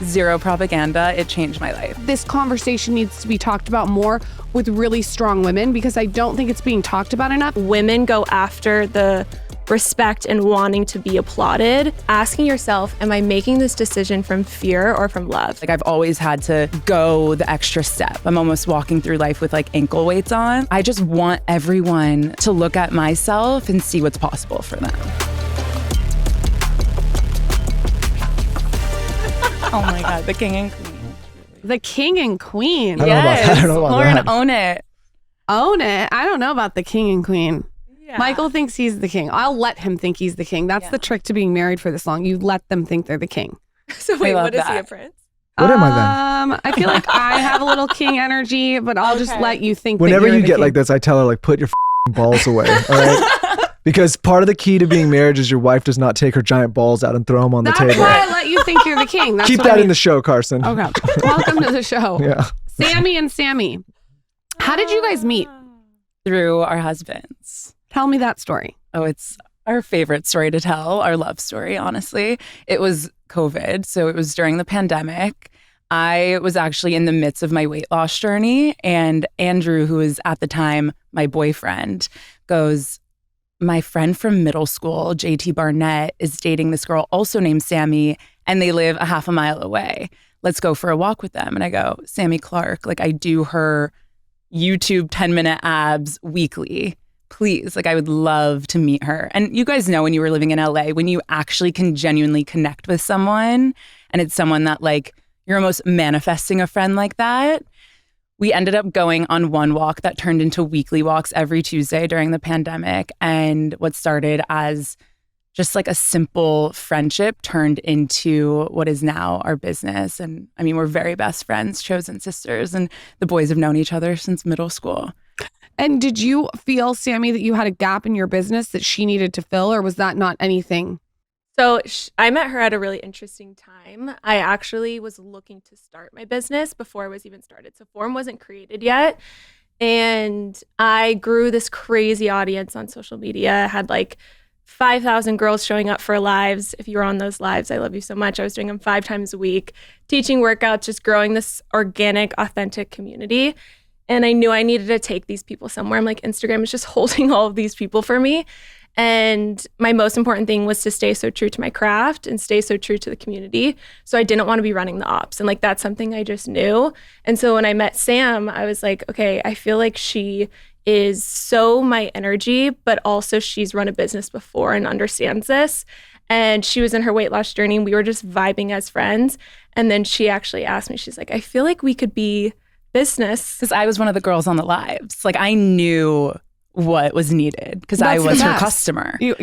Zero propaganda. It changed my life. This conversation needs to be talked about more with really strong women because I don't think it's being talked about enough. Women go after the respect and wanting to be applauded, asking yourself, am I making this decision from fear or from love? Like I've always had to go the extra step. I'm almost walking through life with like ankle weights on. I just want everyone to look at myself and see what's possible for them. Oh my God, the king and queen. The king and queen. Yes, I don't know about Lauren, that. own it. Own it. I don't know about the king and queen. Yeah. Michael thinks he's the king. I'll let him think he's the king. That's the trick to being married for this long. You let them think they're the king. So wait, love what is he, that. a prince? What am I then? I feel like I have a little king energy, but I'll just let you think Whenever that you're you the get king. like this, I tell her like, put your balls away, all right? Because part of the key to being married is your wife does not take her giant balls out and throw them on That's the table. why I let you think you're the king. That's Keep what that I mean. in the show, Carson. Okay. Welcome to the show. Yeah. Sammy and Sami. How did you guys meet? Through our husbands. Tell me that story. Oh, it's our favorite story to tell, our love story, honestly. It was COVID, so it was during the pandemic. I was actually in the midst of my weight loss journey, and Andrew, who was at the time my boyfriend, goes, my friend from middle school, JT Barnett, is dating this girl also named Sami, and they live a half a mile away. Let's go for a walk with them. And I go, Sami Clarke, like I do her YouTube 10-minute abs weekly. Please, like I would love to meet her. And you guys know when you were living in LA, when you actually can genuinely connect with someone and it's someone that like you're almost manifesting a friend like that. We ended up going on one walk that turned into weekly walks every Tuesday during the pandemic. And what started as just like a simple friendship turned into what is now our business. And I mean, we're very best friends, chosen sisters, and the boys have known each other since middle school. And did you feel, Sami, that you had a gap in your business that she needed to fill, or was that not anything? So I met her at a really interesting time. I actually was looking to start my business before I was even started. So Form wasn't created yet. And I grew this crazy audience on social media. I had like 5,000 girls showing up for lives. If you were on those lives, I love you so much. I was doing them 5 times a week, teaching workouts, just growing this organic, authentic community. And I knew I needed to take these people somewhere. I'm like, Instagram is just holding all of these people for me. And my most important thing was to stay so true to my craft and stay so true to the community. So I didn't want to be running the ops. And like, that's something I just knew. And so when I met Sam, I was like, okay, I feel like she is so my energy, but also she's run a business before and understands this. And she was in her weight loss journey and we were just vibing as friends. And then she actually asked me, she's like, I feel like we could be business. Because I was one of the girls on the lives. Like I knew what was needed because I was her customer. You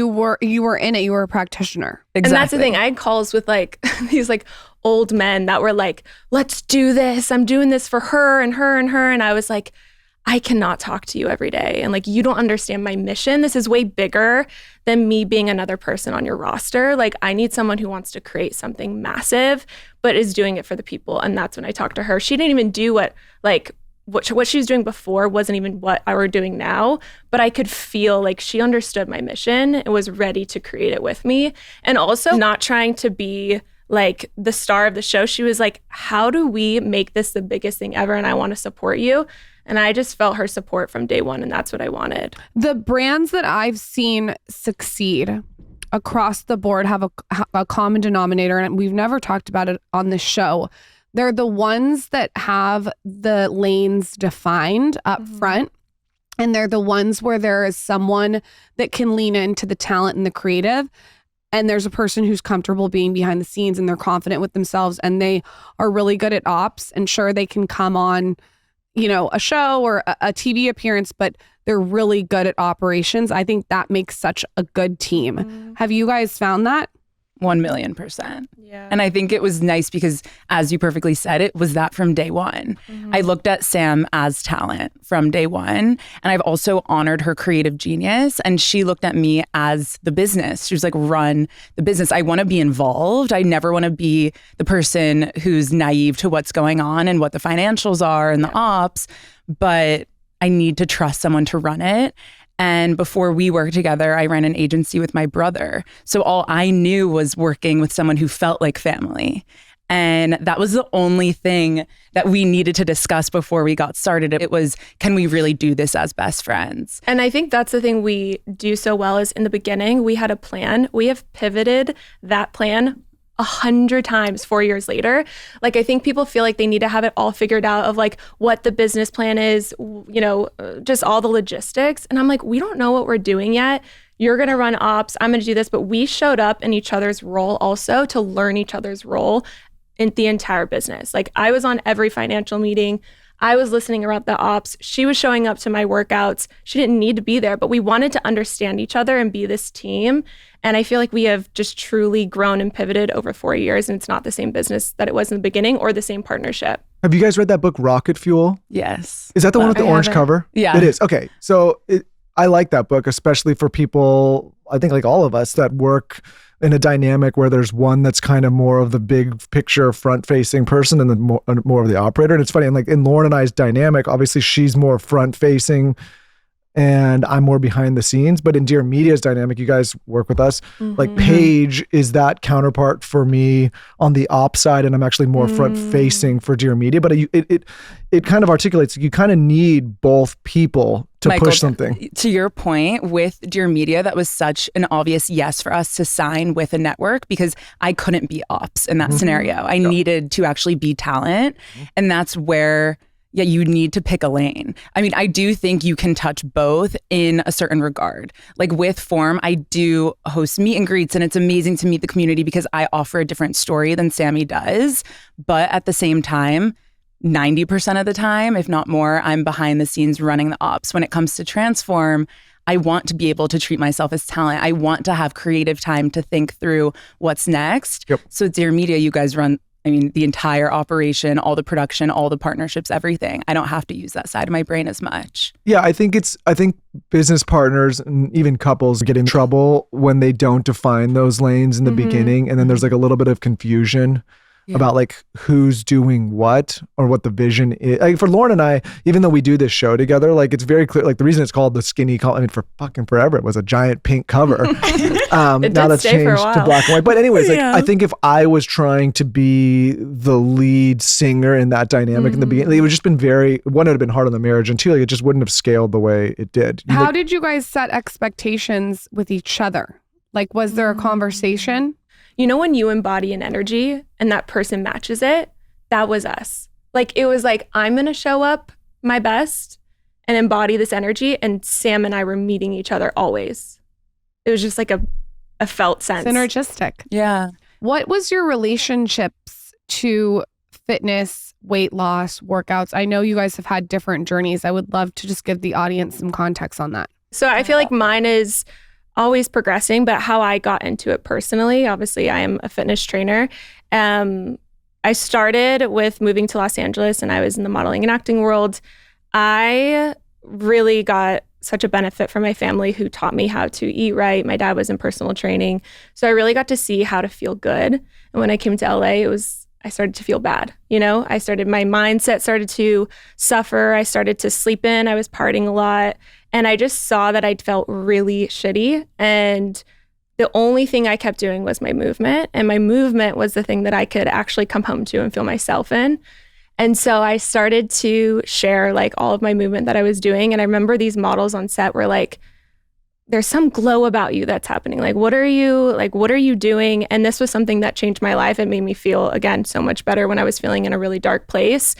were in it. You were a practitioner. Exactly. And that's the thing. I had calls with like these like old men that were like, let's do this. I'm doing this for her and her and her. And I was like, I cannot talk to you every day. And like, you don't understand my mission. This is way bigger than me being another person on your roster. Like I need someone who wants to create something massive, but is doing it for the people. And that's when I talked to her. She didn't even do what she was doing before wasn't even what I were doing now, but I could feel like she understood my mission and was ready to create it with me. And also not trying to be like the star of the show. She was like, how do we make this the biggest thing ever? And I want to support you. And I just felt her support from day one. And that's what I wanted. The brands that I've seen succeed across the board have a common denominator. And we've never talked about it on the show. They're the ones that have the lanes defined up front. And they're the ones where there is someone that can lean into the talent and the creative. And there's a person who's comfortable being behind the scenes and they're confident with themselves and they are really good at ops. And sure, they can come on, a show or a TV appearance, but they're really good at operations. I think that makes such a good team. Have you guys found that? 1,000,000%. Yeah. And I think it was nice because, as you perfectly said, it was that from day one. I looked at Sam as talent from day one. And I've also honored her creative genius. And she looked at me as the business. She was like, run the business. I want to be involved. I never want to be the person who's naive to what's going on and what the financials are and the ops. But I need to trust someone to run it. And before we worked together, I ran an agency with my brother. So all I knew was working with someone who felt like family. And that was the only thing that we needed to discuss before we got started. It was, can we really do this as best friends? And I think that's the thing we do so well is in the beginning, we had a plan. We have pivoted that plan 100 times 4 years later. Like, I think people feel like they need to have it all figured out of like what the business plan is, just all the logistics. And I'm like, we don't know what we're doing yet. You're going to run ops. I'm going to do this. But we showed up in each other's role also to learn each other's role in the entire business. Like, I was on every financial meeting. I was listening about the ops. She was showing up to my workouts. She didn't need to be there, but we wanted to understand each other and be this team. And I feel like we have just truly grown and pivoted over 4 years. And it's not the same business that it was in the beginning or the same partnership. Have you guys read that book, Rocket Fuel? Yes. Is that the one with the orange cover? Yeah. It is. Okay. So I like that book, especially for people, I think like all of us that work in a dynamic where there's one that's kind of more of the big picture front facing person and then more of the operator. And it's funny. And like in Lauren and I's dynamic, obviously she's more front facing and I'm more behind the scenes. But in Dear Media's dynamic, you guys work with us. Like Paige is that counterpart for me on the op side, and I'm actually more front facing for Dear Media. But it kind of articulates you kind of need both people to Michael, push something. To your point with Dear Media, that was such an obvious yes for us to sign with a network because I couldn't be ops in that scenario. I needed to actually be talent. And that's where, you need to pick a lane. I mean, I do think you can touch both in a certain regard. Like with Form, I do host meet and greets, and it's amazing to meet the community because I offer a different story than Sami does. But at the same time, 90% of the time, if not more, I'm behind the scenes running the ops. When it comes to Transform, I want to be able to treat myself as talent. I want to have creative time to think through what's next. Yep. So Dear Media, you guys run, the entire operation, all the production, all the partnerships, everything. I don't have to use that side of my brain as much. Yeah, I think business partners and even couples get in trouble when they don't define those lanes in the beginning. And then there's like a little bit of confusion about like who's doing what or what the vision is. Like for Lauren and I, even though we do this show together, like it's very clear, like the reason it's called the skinny color, for fucking forever, it was a giant pink cover. Now that's changed to black and white. But anyways, like I think if I was trying to be the lead singer in that dynamic in the beginning, it would just been it would have been hard on the marriage, and two, like it just wouldn't have scaled the way it did. How did you guys set expectations with each other? Like, was there a conversation? When you embody an energy and that person matches it, that was us. Like, it was like, I'm going to show up my best and embody this energy. And Sam and I were meeting each other always. It was just like a felt sense. Synergistic. Yeah. What was your relationships to fitness, weight loss, workouts? I know you guys have had different journeys. I would love to just give the audience some context on that. So I feel like mine is always progressing, but how I got into it personally, obviously I am a fitness trainer. I started with moving to Los Angeles and I was in the modeling and acting world. I really got such a benefit from my family who taught me how to eat right. My dad was in personal training. So I really got to see how to feel good. And when I came to LA, I started to feel bad. My mindset started to suffer. I started to sleep in. I was partying a lot. And I just saw that I'd felt really shitty. And the only thing I kept doing was my movement. And my movement was the thing that I could actually come home to and feel myself in. And so I started to share like all of my movement that I was doing. And I remember these models on set were like, there's some glow about you that's happening. Like, what are you doing? And this was something that changed my life. It made me feel, again, so much better when I was feeling in a really dark place.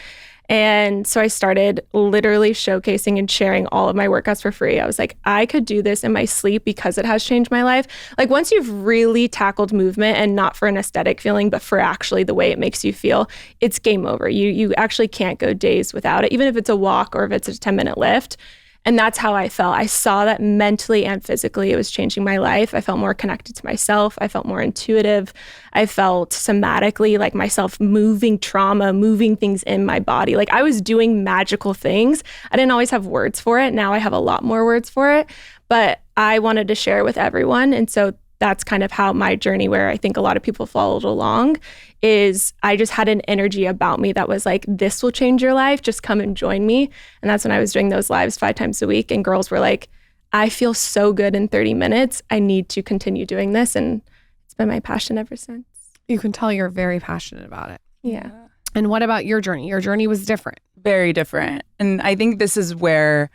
And so I started literally showcasing and sharing all of my workouts for free. I was like, I could do this in my sleep because it has changed my life. Like once you've really tackled movement and not for an aesthetic feeling, but for actually the way it makes you feel, it's game over. You actually can't go days without it, even if it's a walk or if it's a 10-minute lift. And that's how I felt. I saw that mentally and physically it was changing my life. I felt more connected to myself. I felt more intuitive. I felt somatically like myself moving trauma, moving things in my body. Like I was doing magical things. I didn't always have words for it. Now I have a lot more words for it, but I wanted to share with everyone. And so that's kind of how my journey, where I think a lot of people followed along, is I just had an energy about me that was like, this will change your life. Just come and join me. And that's when I was doing those lives 5 times a week. And girls were like, I feel so good in 30 minutes. I need to continue doing this. And it's been my passion ever since. You can tell you're very passionate about it. Yeah. And what about your journey? Your journey was different. Very different. And I think this is where,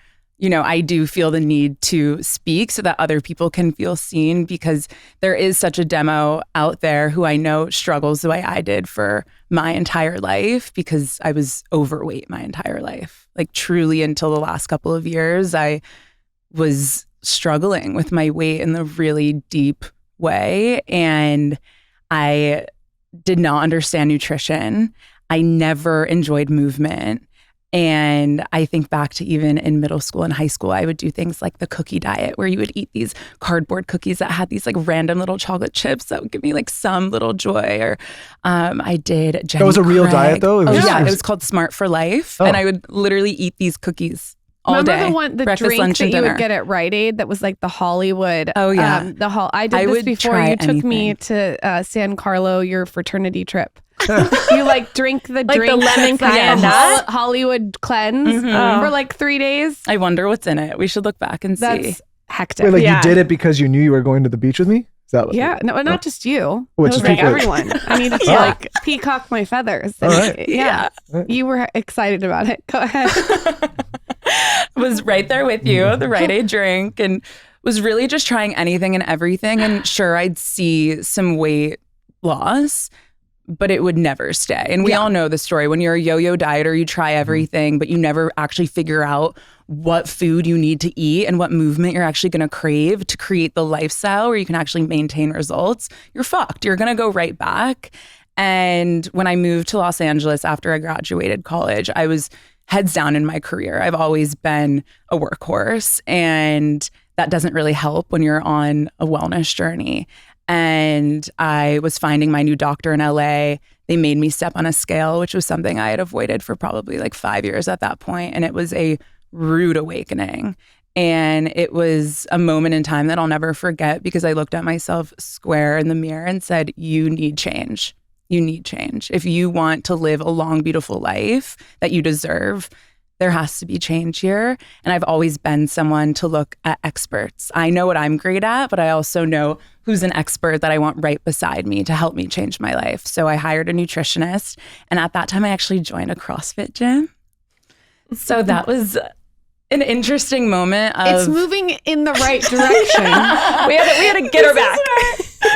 I do feel the need to speak so that other people can feel seen, because there is such a demo out there who I know struggles the way I did for my entire life, because I was overweight my entire life. Like truly until the last couple of years, I was struggling with my weight in a really deep way. And I did not understand nutrition. I never enjoyed movement. And I think back to even in middle school and high school, I would do things like the cookie diet, where you would eat these cardboard cookies that had these like random little chocolate chips that would give me like some little joy. Or I did Jenny That was a real Craig. diet though? It was called Smart for Life. Oh. And I would literally eat these cookies all Remember day. the breakfast, drink lunch, that and you dinner. would get at Rite Aid that was like the Hollywood. Oh, yeah. I did I this would before try you took me anything. to San Carlo, your fraternity trip. You like drink the Like the drink lemon that's like cayenne a nut? Hollywood cleanse for like 3 days. I wonder what's in it. We should look back and see. That's hectic. Wait, like Yeah. you did it because you knew you were going to the beach with me? Is that Yeah, no, not just you. Which It is was like people- everyone. I needed to Yeah. like peacock my feathers. All right. Yeah. Yeah. You were excited about it. Go ahead. Was right there with you, the Rite Aid drink, and was really just trying anything and everything. And sure, I'd see some weight loss, but it would never stay. And we all know the story. When you're a yo-yo dieter, you try everything, but you never actually figure out what food you need to eat and what movement you're actually going to crave to create the lifestyle where you can actually maintain results. You're fucked. You're going to go right back. And when I moved to Los Angeles after I graduated college, I was heads down in my career. I've always been a workhorse, and that doesn't really help when you're on a wellness journey. And I was finding my new doctor in LA. They made me step on a scale, which was something I had avoided for probably like 5 years at that point. And it was a rude awakening. And it was a moment in time that I'll never forget, because I looked at myself square in the mirror and said, you need change. You need change. If you want to live a long, beautiful life that you deserve, there has to be change here. And I've always been someone to look at experts. I know what I'm great at, but I also know who's an expert that I want right beside me to help me change my life. So I hired a nutritionist. And at that time, I actually joined a CrossFit gym. So that was an interesting moment of... It's moving in the right direction. We had to get her back.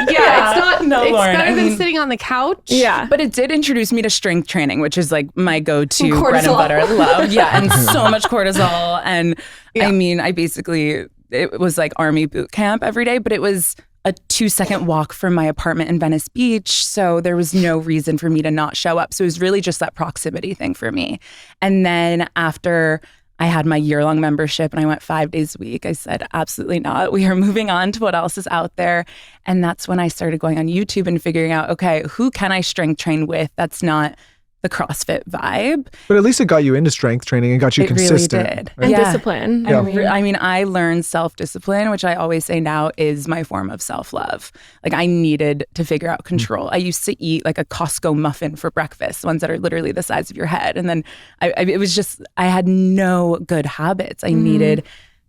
Yeah, it's not. No, it's Lauren, better I than mean- sitting on the couch. Yeah. But it did introduce me to strength training, which is like my go-to And bread and cortisol. butter. Love. Yeah. And so much cortisol. And Yeah. I mean, it was like army boot camp every day, but it was a 2-second walk from my apartment in Venice Beach. So there was no reason for me to not show up. So it was really just that proximity thing for me. And then after I had my year-long membership and I went 5 days a week, I said, absolutely not. We are moving on to what else is out there. And that's when I started going on YouTube and figuring out, okay, who can I strength train with that's not the CrossFit vibe? But at least it got you into strength training and got you It consistent. really did. right? And Yeah. discipline. Yeah. I mean, I learned self-discipline, which I always say now is my form of self-love. Like I needed to figure out control. I used to eat like a Costco muffin for breakfast, ones that are literally the size of your head. And then it was just, I had no good habits. I needed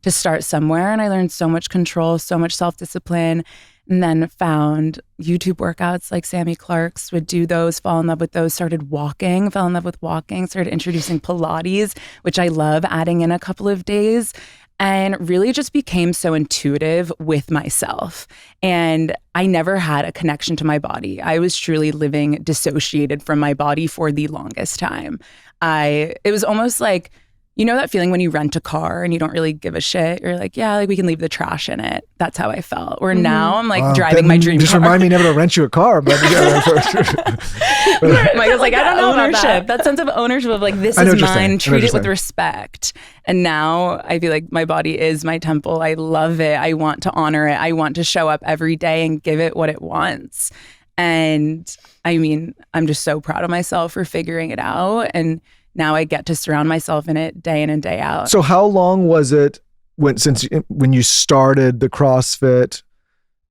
to start somewhere, and I learned so much control, so much self-discipline. And then found YouTube workouts like Sami Clarke's, would do those, fall in love with those, started walking, fell in love with walking, started introducing Pilates, which I love, adding in a couple of days, and really just became so intuitive with myself. And I never had a connection to my body. I was truly living dissociated from my body for the longest time. It was almost like, you know that feeling when you rent a car and you don't really give a shit? You're like, yeah, like we can leave the trash in it. That's how I felt. Where now I'm like Wow, driving my then dream just car. remind me never to rent you a car. But yeah, Michael's like, I don't know about ownership. that. That sense of ownership of like, this I know is what you're saying. I mine, know treat what it you're with saying. respect. And now I feel like my body is my temple. I love it. I want to honor it. I want to show up every day and give it what it wants. And I mean, I'm just so proud of myself for figuring it out. And now I get to surround myself in it day in and day out. So how long was it when you started the CrossFit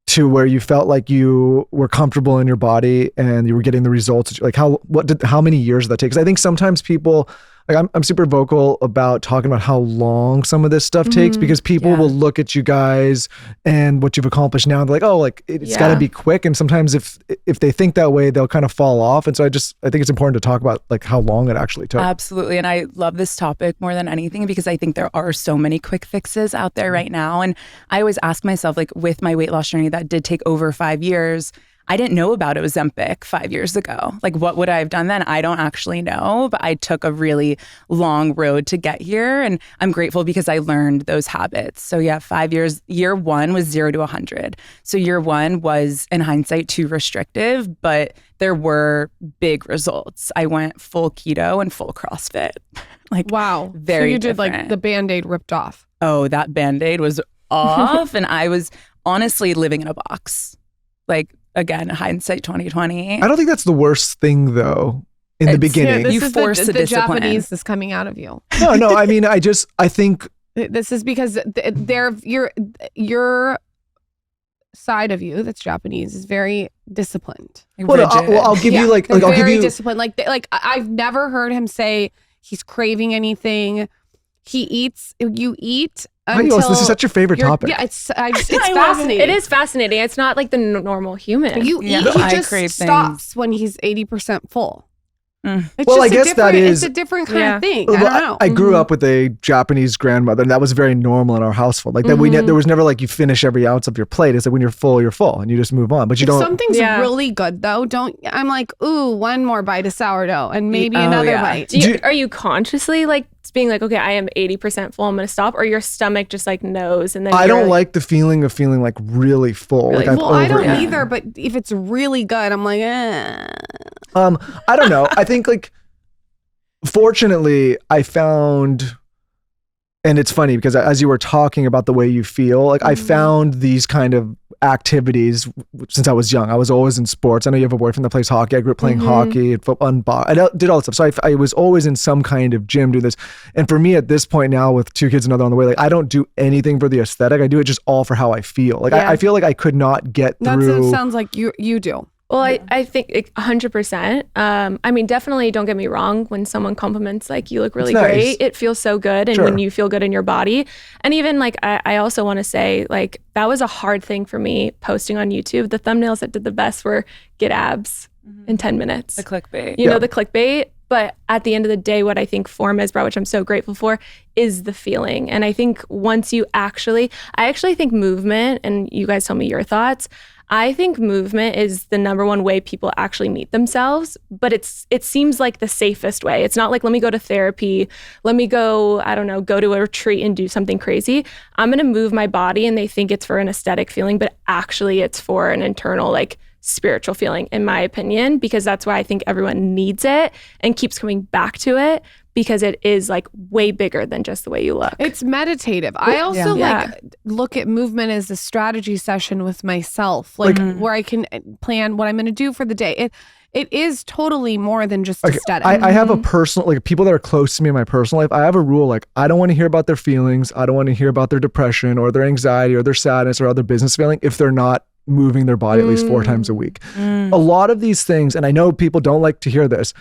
to where you felt like you were comfortable in your body and you were getting the results? Like how many years did that take? Because I think sometimes people like I'm super vocal about talking about how long some of this stuff takes, because people will look at you guys and what you've accomplished now and they're like, oh, like it's got to be quick. And sometimes if they think that way, they'll kind of fall off. And so I think it's important to talk about like how long it actually took. Absolutely. And I love this topic more than anything because I think there are so many quick fixes out there right now. And I always ask myself, like with my weight loss journey that did take over 5 years, I didn't know about Ozempic 5 years ago. Like, what would I have done then? I don't actually know, but I took a really long road to get here. And I'm grateful because I learned those habits. So yeah, 5 years, year one was 0 to 100. So year one was, in hindsight, too restrictive, but there were big results. I went full keto and full CrossFit. Like, wow. Very So you did different. like the Band-Aid ripped off. Oh, that Band-Aid was off. And I was honestly living in a box. Like, again, hindsight 2020. I don't think that's the worst thing though. In the beginning, This you is force the discipline. Japanese is coming out of you. no. I mean, I think This is because your side of you that's Japanese is very disciplined. Rigid. I'll give you like they're I'll give very you disciplined. Like I've never heard him say he's craving anything. You eat until this is such your favorite topic. Yeah, it's fascinating. It is fascinating. It's not like the normal human. You eat. He I just crave stops when he's 80% full. It's Well, just I guess that is- it's a different kind of thing. I Well, don't know. I grew up with a Japanese grandmother, and that was very normal in our household. Like that, there was never like you finish every ounce of your plate. It's like when you're full, and you just move on. But you If don't. something's really good though, I'm like, ooh, one more bite of sourdough and maybe another bite. Are you consciously like being like, okay, I am 80% full, I'm gonna stop, or your stomach just like knows? And then I don't like the feeling of feeling like really full. Really like full. Well, I don't overeaten. either, but if it's really good, I'm like, I don't know. I think like, fortunately, I found, and it's funny because as you were talking about the way you feel, like I found these kind of activities since I was young. I was always in sports. I know you have a boyfriend that plays hockey. I grew up playing hockey and football. I did all that stuff. So I was always in some kind of gym doing this. And for me at this point now with 2 kids and another on the way, like I don't do anything for the aesthetic. I do it just all for how I feel. Like I feel like I could not get through. that sounds like you do. Well, I think 100%. I mean, definitely don't get me wrong. When someone compliments, like, you look really It's nice. great, it feels so good. And when you feel good in your body. And even like, I also want to say, like, that was a hard thing for me posting on YouTube. The thumbnails that did the best were get abs in 10 minutes. The clickbait. You know, the clickbait. But at the end of the day, what I think form has brought, which I'm so grateful for, is the feeling. And I think once I actually think movement, and you guys tell me your thoughts, I think movement is the number one way people actually meet themselves, but it seems like the safest way. It's not like, let me go to therapy, let me go, I don't know, go to a retreat and do something crazy. I'm going to move my body, and they think it's for an aesthetic feeling, but actually it's for an internal, like, spiritual feeling, in my opinion, because that's why I think everyone needs it and keeps coming back to it, because it is like way bigger than just the way you look. It's meditative. I also look at movement as a strategy session with myself, like where I can plan what I'm going to do for the day. It is totally more than just aesthetic. I have a personal, like people that are close to me in my personal life, I have a rule, like I don't want to hear about their feelings. I don't want to hear about their depression or their anxiety or their sadness or other business feeling if they're not moving their body at least 4 times a week. A lot of these things, and I know people don't like to hear this,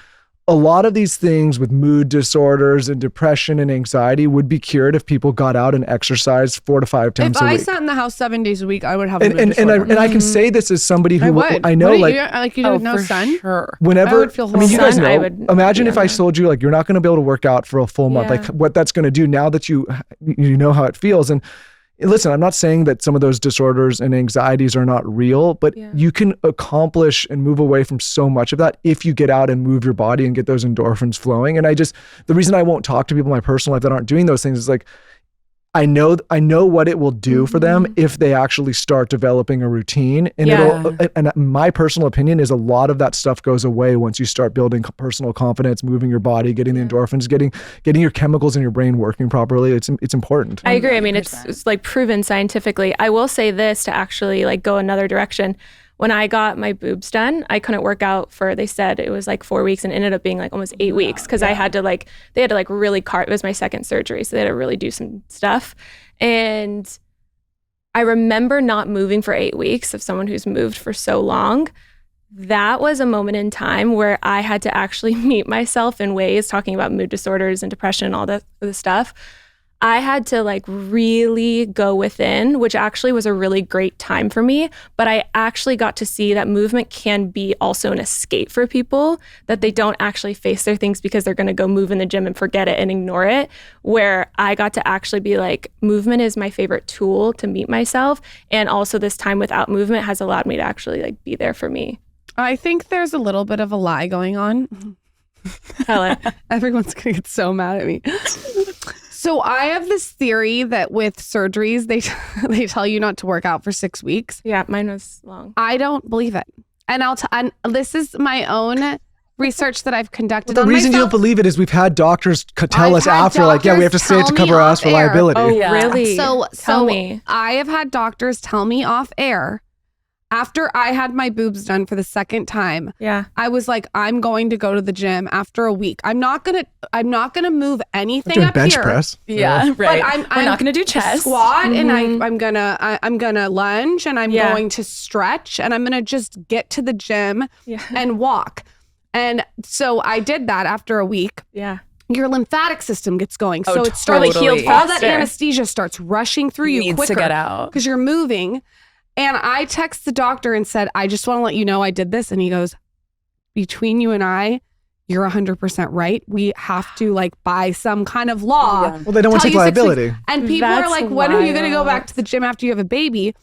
a lot of these things with mood disorders and depression and anxiety would be cured if people got out and exercised 4 to 5 times if a I week. sat in the house 7 days a week, I would have a mood And disorder. I can say this as somebody who would. I know, What, like you don't know, for son. sure. whenever, I would feel I mean, you guys Son, know, I would imagine be if on I that. told you like, you're not going to be able to work out for a full month, Yeah. like what that's going to do now that you know how it feels. And listen, I'm not saying that some of those disorders and anxieties are not real, but you can accomplish and move away from so much of that if you get out and move your body and get those endorphins flowing. And the reason I won't talk to people in my personal life that aren't doing those things is like, I know what it will do for them if they actually start developing a routine. And and my personal opinion is a lot of that stuff goes away once you start building personal confidence, moving your body, getting the endorphins, getting your chemicals in your brain working properly. It's important. I agree. I mean, it's like proven scientifically. I will say this to actually like go another direction. When I got my boobs done, I couldn't work out for, they said it was like 4 weeks, and ended up being like almost 8 weeks, because I had to like, they had to like really it was my second surgery, so they had to really do some stuff. And I remember not moving for 8 weeks, of someone who's moved for so long. that was a moment in time where I had to actually meet myself in ways, talking about mood disorders and depression and all that other stuff. I had to like really go within, which actually was a really great time for me. But I actually got to see that movement can be also an escape for people, that they don't actually face their things because they're going to go move in the gym and forget it and ignore it. Where I got to actually be like, movement is my favorite tool to meet myself. And also this time without movement has allowed me to actually like be there for me. I think there's a little bit of a lie going on. Helen. Everyone's going to get so mad at me. So I have this theory that with surgeries, they tell you not to work out for 6 weeks. Yeah, mine was long. I don't believe it. And and this is my own research that I've conducted. The reason you don't believe it is we've had doctors tell us after, like, yeah, we have to say it to cover us for liability. Oh, really? So tell me. I have had doctors tell me off air after I had my boobs done for the second time. Yeah. I was like, I'm going to go to the gym after a week. I'm not gonna move anything doing up bench here. press. Yeah, right. But We're not going to do chest. Squat, and I'm gonna lunge, and I'm going to stretch, and I'm gonna just get to the gym and walk. And so I did that after a week. Yeah. Your lymphatic system gets going. So it starts totally. healed. All that anesthesia starts rushing through you Needs quicker to get out. because you're moving. And I text the doctor and said, I just want to let you know I did this. And he goes, between you and I, you're 100% right. We have to like by some kind of law. Yeah. Well, they don't want to take liability. And people are That's like, when are you going to go wild. back to the gym after you have a baby?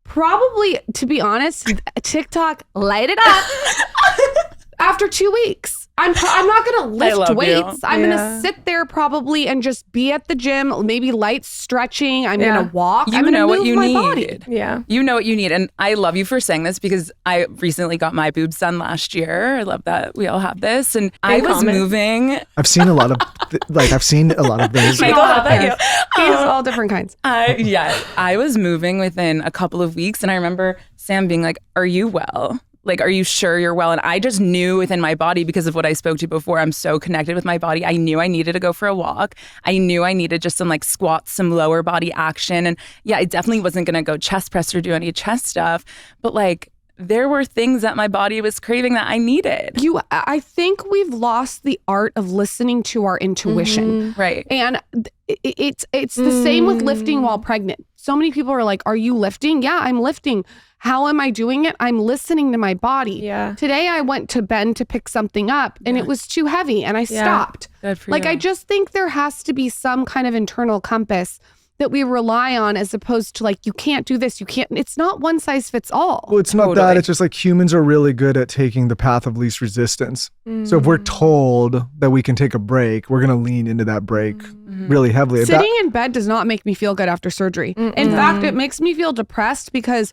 Probably, to be honest, TikTok, light it up. After 2 weeks. I'm not going to lift weights. I'm going to sit there probably and just be at the gym, maybe light stretching. I'm going to walk. I'm going to move my body. Yeah. You know what you need. And I love you for saying this because I recently got my boobs done last year. I love that we all have this. And I was moving. I've seen a lot of those. Michael, how about you? He's all different kinds. I was moving within a couple of weeks. And I remember Sam being like, are you well? Like, are you sure you're well? And I just knew within my body because of what I spoke to before. I'm so connected with my body. I knew I needed to go for a walk. I knew I needed just some like squats, some lower body action. And yeah, I definitely wasn't going to go chest press or do any chest stuff. But like, there were things that my body was craving that I needed. I think we've lost the art of listening to our intuition. Right. And it's the same with lifting while pregnant. So many people are like, are you lifting? Yeah, I'm lifting. How am I doing it? I'm listening to my body. Yeah. Today I went to bend to pick something up and it was too heavy and I stopped. Good for Like, you. I just think there has to be some kind of internal compass that we rely on as opposed to like, you can't do this. You can't. It's not one size fits all. Well, it's not that. It's just like humans are really good at taking the path of least resistance. So if we're told that we can take a break, we're going to lean into that break really heavily. Sitting in bed does not make me feel good after surgery. In fact, it makes me feel depressed because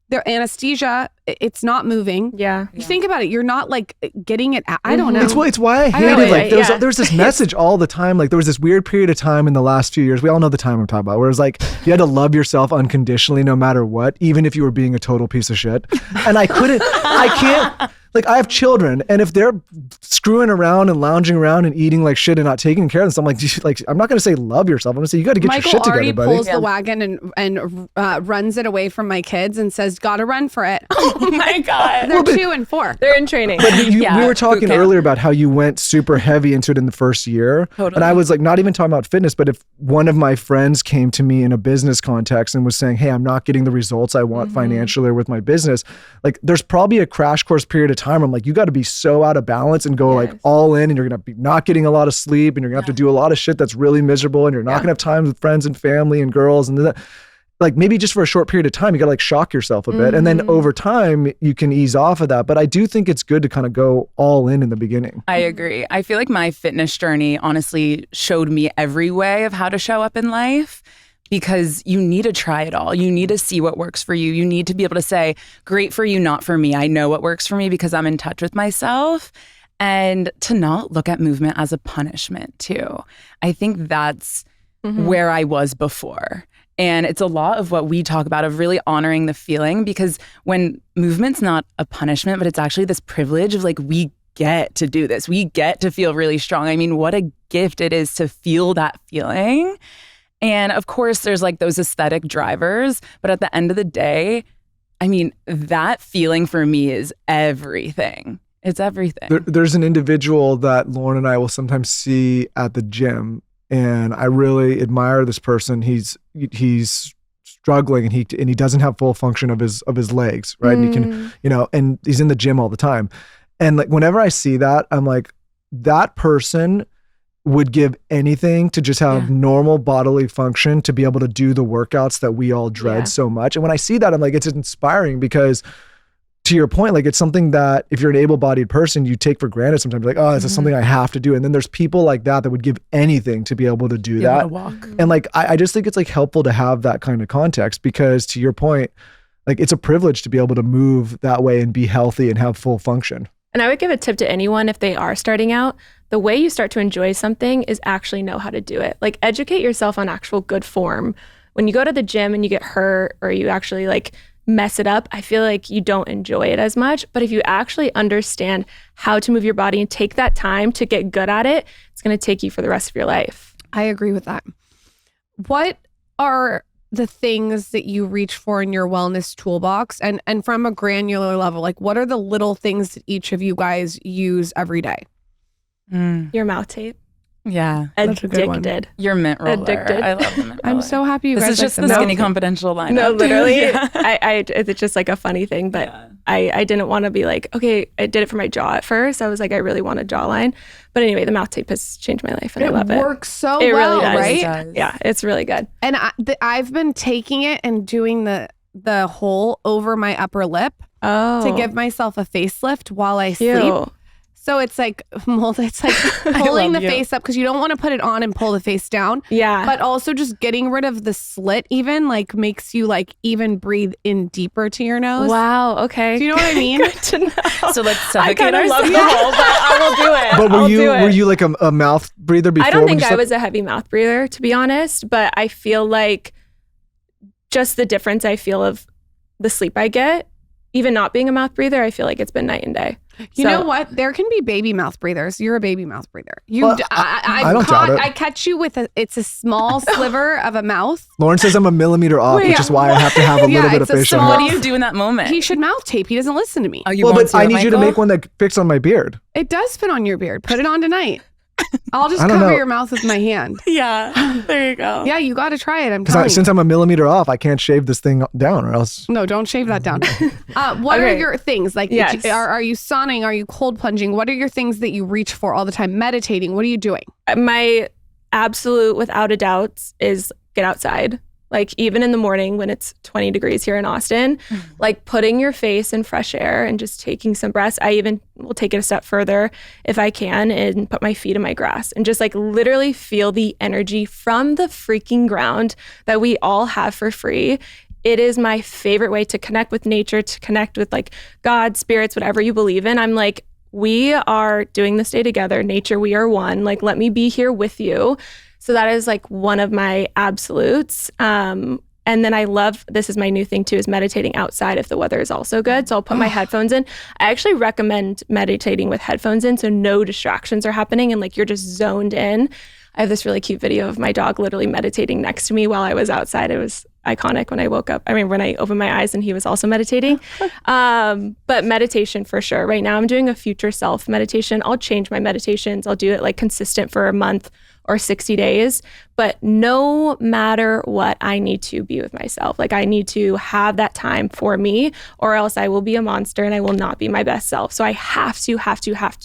their anesthesia, it's not moving. Yeah. You think about it, you're not like getting it. I don't know. It's why I hated like there's this message all the time. Like there was this weird period of time in the last few years. We all know the time I'm talking about, where it was like you had to love yourself unconditionally no matter what, even if you were being a total piece of shit. And I can't. Like I have children, and if they're screwing around and lounging around and eating like shit and not taking care of them, I'm not going to say love yourself. I'm going to say you got to get your shit together, buddy. Michael already pulls the wagon and runs it away from my kids and says, "Gotta run for it." Oh my God. They're 2 and 4. They're in training. But we were talking earlier about how you went super heavy into it in the first year. Totally. And I was like, not even talking about fitness, but if one of my friends came to me in a business context and was saying, hey, I'm not getting the results I want financially or with my business, like there's probably a crash course period of time. I'm like, you got to be so out of balance and go like all in, and you're going to be not getting a lot of sleep, and you're going to have to do a lot of shit that's really miserable, and you're not going to have time with friends and family and girls and that. Like maybe just for a short period of time, you got to like shock yourself a bit. And then over time you can ease off of that. But I do think it's good to kind of go all in the beginning. I agree. I feel like my fitness journey honestly showed me every way of how to show up in life, because you need to try it all. You need to see what works for you. You need to be able to say, great for you, not for me. I know what works for me because I'm in touch with myself. And to not look at movement as a punishment too. I think that's where I was before. And it's a lot of what we talk about of really honoring the feeling, because when movement's not a punishment, but it's actually this privilege of like, we get to do this. We get to feel really strong. I mean, what a gift it is to feel that feeling. And of course, there's like those aesthetic drivers. But at the end of the day, I mean, that feeling for me is everything. It's everything. There's an individual that Lauren and I will sometimes see at the gym, and I really admire this person. He's struggling, and he doesn't have full function of his legs, right? And he can, and he's in the gym all the time. And like whenever I see that, I'm like, that person would give anything to just have normal bodily function to be able to do the workouts that we all dread so much. And when I see that, I'm like, it's inspiring because, to your point, like it's something that if you're an able-bodied person, you take for granted sometimes. Like, oh, this is something I have to do. And then there's people like that would give anything to be able to do that. Walk. And like, I just think it's like helpful to have that kind of context because, to your point, like it's a privilege to be able to move that way and be healthy and have full function. And I would give a tip to anyone if they are starting out. The way you start to enjoy something is actually know how to do it. Like educate yourself on actual good form. When you go to the gym and you get hurt or you actually like mess it up, I feel like you don't enjoy it as much. But if you actually understand how to move your body and take that time to get good at it, it's going to take you for the rest of your life. I agree with that. What are the things that you reach for in your wellness toolbox? And from a granular level, like what are the little things that each of you guys use every day? Your mouth tape. Yeah. Addicted. Your mint roller. Addicted. I love the mint roller. I'm so happy you this guys is just like the the Skinny mouth. Confidential lineup. No, literally. Yeah. It's just like a funny thing, but I didn't want to be like, okay, I did it for my jaw at first. I was like, I really want a jawline. But anyway, the mouth tape has changed my life and I love it. It works so It well, really does. right? It does. Yeah, it's really good. And I've been taking it and doing the hole over my upper lip to give myself a facelift while I sleep. So it's like, pulling the face up because you don't want to put it on and pull the face down. Yeah. But also just getting rid of the slit even like makes you like even breathe in deeper to your nose. Wow. Okay. Do you know what I mean? Good to know. So let's I suffocate kind of love ourselves. the hole, but I will do it. But I'll do it. were you like a mouth breather before? I don't when think you I slept? was a heavy mouth breather, to be honest, but I feel like just the difference I feel of the sleep I get, even not being a mouth breather, I feel like it's been night and day. You know what? There can be baby mouth breathers. You're a baby mouth breather. Well, I don't doubt it. I catch you with it's a small sliver of a mouth. Lauren says I'm a millimeter off, Wait, which is why I have to have a little bit of it's a facial small- What hair. do you do in that moment? He should mouth tape. He doesn't listen to me. Oh, you Well, won't but I do it, need you to Michael? make one that fits on my beard. It does fit on your beard. Put it on tonight. I'll just I don't cover know. your mouth with my hand. Yeah, there you go. Yeah, you got to try it. I'm telling you. Since I'm a millimeter off, I can't shave this thing down or else. No, don't shave that down. What are Okay. your things? Like, Yes. are you sauning? Are you cold plunging? What are your things that you reach for all the time? Meditating. What are you doing? My absolute, without a doubt, is get outside. Like even in the morning when it's 20 degrees here in Austin, like putting your face in fresh air and just taking some breaths. I even will take it a step further if I can and put my feet in my grass and just like literally feel the energy from the freaking ground that we all have for free. It is my favorite way to connect with nature, to connect with like God, spirits, whatever you believe in. I'm like, we are doing this day together. Nature, we are one. Like, let me be here with you. So that is like one of my absolutes. And then I love, this is my new thing too, is meditating outside if the weather is also good. So I'll put my headphones in. I actually recommend meditating with headphones in so no distractions are happening and like you're just zoned in. I have this really cute video of my dog literally meditating next to me while I was outside. It was iconic when I woke up. I mean, when I opened my eyes and he was also meditating. But meditation for sure. Right now I'm doing a future self meditation. I'll change my meditations. I'll do it like consistent for a month or 60 days. But no matter what, I need to be with myself. Like I need to have that time for me or else I will be a monster and I will not be my best self. So I have to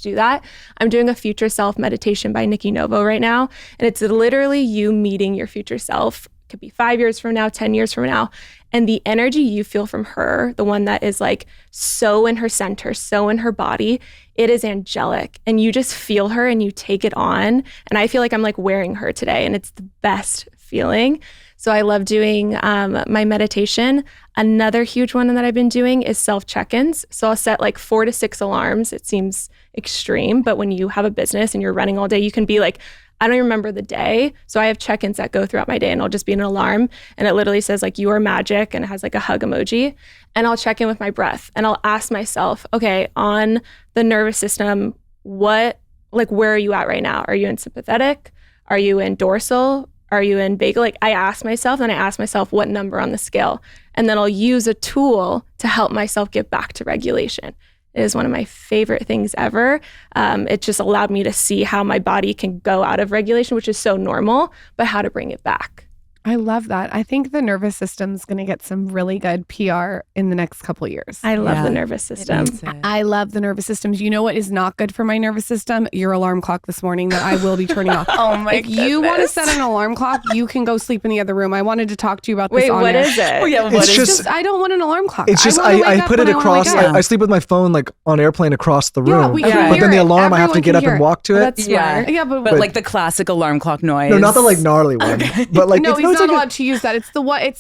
do that. I'm doing a future self meditation by Nikki Novo right now. And it's literally you meeting your future self. It could be 5 years from now, 10 years from now. And the energy you feel from her, the one that is like so in her center, so in her body, it is angelic. And you just feel her and you take it on. And I feel like I'm like wearing her today and it's the best feeling. So I love doing my meditation. Another huge one that I've been doing is self check-ins. So I'll set like 4 to 6 alarms. It seems extreme, but when you have a business and you're running all day, you can be like, I don't even remember the day. So I have check-ins that go throughout my day and I'll just be an alarm. And it literally says like, you are magic. And it has like a hug emoji. And I'll check in with my breath and I'll ask myself, okay, on the nervous system, where are you at right now? Are you in sympathetic? Are you in dorsal? Are you in vagal? Like I ask myself and I ask myself what number on the scale. and then I'll use a tool to help myself get back to regulation. It is one of my favorite things ever. It just allowed me to see how my body can go out of regulation, which is so normal, but how to bring it back. I love that. I think the nervous system is going to get some really good PR in the next couple of years. I love the nervous system. I love the nervous system. You know what is not good for my nervous system? Your alarm clock this morning that I will be turning off. Oh my If you want to set an alarm clock, you can go sleep in the other room. I wanted to talk to you about this. Wait, what is it? Oh, yeah, what It's is just, I don't want an alarm clock. it's just, wanna wake I up put when it I wanna across, wake up. I sleep with my phone like on airplane across the room. we can But hear then the it. alarm, I have to Everyone get can up hear and it. walk to it. That's Yeah, smart. yeah, but But like the classic alarm clock noise. No, not the like gnarly one. But like, no, it's, he's it's not like allowed to use that. It's the Like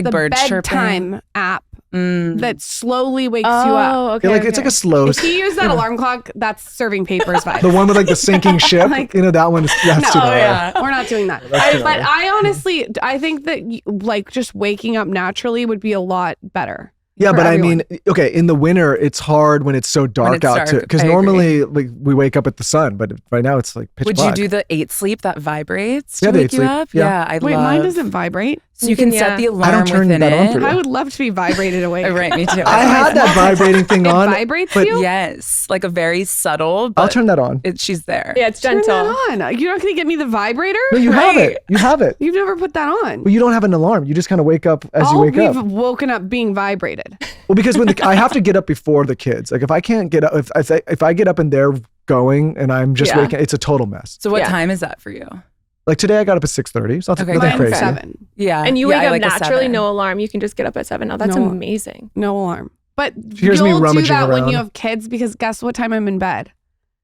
the birds bedtime app that slowly wakes you up. Oh, okay. it's like a slow. If you use that alarm clock, that's serving papers vibes. The one with like the sinking ship. Like- that one is that's too gnarly. yeah. We're not doing that. That's too But gnarly. I honestly, I think that like just waking up naturally would be a lot better. Yeah, for but everyone. I mean, okay, in the winter it's hard when it's so dark it's out dark, too. Because I agree. normally like we wake up at the sun, but right now it's like pitch Would black. you do the 8 sleep that vibrates to Yeah, the wake 8 you sleep. up? Yeah. I Wait, love. mine doesn't vibrate. So you can Yeah. set the alarm I don't turn within that on it. for you. I would love to be vibrated awake. Right, me too. I had that vibrating thing It on. vibrates but you? Yes, like a very subtle. But I'll turn that on. she's there. Yeah, it's Turn gentle. that on. You're not going to get me the vibrator? No, you have Right. it. You have it. You've never put that on. Well, you don't have an alarm. You just kind of wake up as you wake we've up. woken up being vibrated. Well, because when I have to get up before the kids. Like if I can't get up, if I get up and they're going and I'm just Yeah. waking, it's a total mess. So what Yeah. time is that for you? Like today I got up at 6:30. So Okay, nothing mine's crazy. 7. Yeah, And you yeah, wake I up like a naturally, 7. no alarm. You can just get up at 7 now. That's No. amazing. No alarm. But Here's me you'll do rummaging that when around. you have kids because guess what time I'm in bed?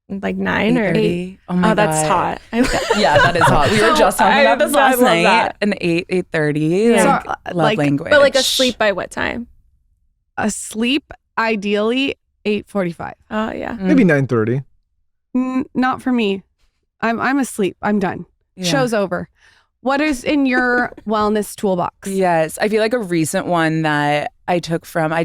Like 9 or 8:30. Oh my Oh, that's God. hot. Yeah, that is hot. We were just talking about this last love night. that. An 8:30. Yeah. Like, So, love like- language. But like asleep by what time? Asleep, ideally 8:45. Oh, yeah. Maybe 9:30. Not for me. I'm asleep. I'm done. Yeah. Show's over. What is in your wellness toolbox? Yes, I feel like a recent one that I took from. I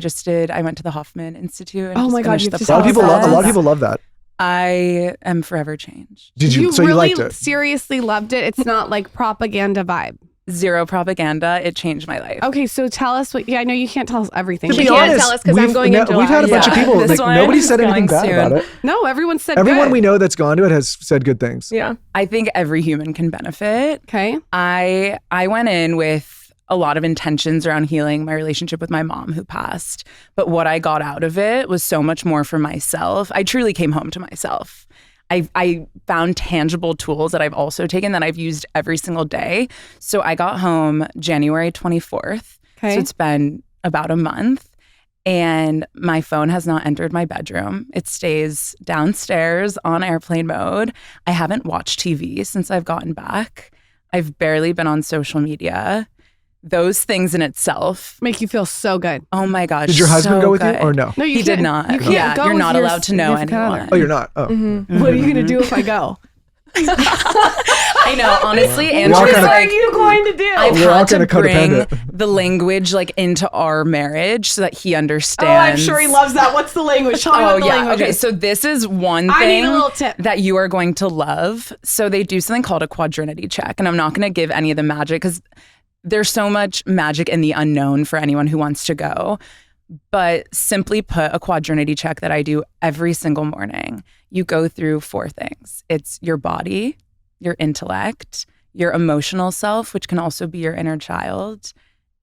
went to the Hoffman Institute. And Oh just my God, finished you the have A lot of people process. love. A lot of people love that. I am forever changed. Did you? So really you liked it? seriously loved it. It's not like propaganda vibe. Zero propaganda. It changed my life. Okay, so tell us what. Yeah, I know you can't tell us everything. To You be can't honest, tell us 'cause I'm going in we've had a July. bunch of Yeah. people. This Like one nobody is said anything going bad soon. about it. No, everyone said Everyone good. we know that's gone to it has said good things. Yeah. I think every human can benefit. Okay. I went in with a lot of intentions around healing my relationship with my mom who passed. But what I got out of it was so much more for myself. I truly came home to myself. I found tangible tools that I've also taken that I've used every single day. So I got home January 24th. Okay. So it's been about a month. And my phone has not entered my bedroom. It stays downstairs on airplane mode. I haven't watched TV since I've gotten back. I've barely been on social media. Those things in itself, Make you feel so good. oh my gosh. Did your husband so go with you good. or no? No, you He can't. did not. You can't Yeah, go you're with not your allowed to know significant other. anyone. Oh, you're not. Oh, What are you gonna do if I go? I know, honestly, all Andrew's kinda- like, you going to do? I've We're all had to kinda bring codependent. the language like into our marriage so that he Oh, understands. I'm sure he loves that. What's the language? Tell me Oh what the yeah. language Okay. is. So this is one I need thing a little tip. that you are going to love. So they do something called a quadrinity check, and I'm not going to give any of the magic because there's so much magic in the unknown for anyone who wants to go. But simply put, a quadrinity check that I do every single morning. You go through 4 things. It's your body, your intellect, your emotional self, which can also be your inner child,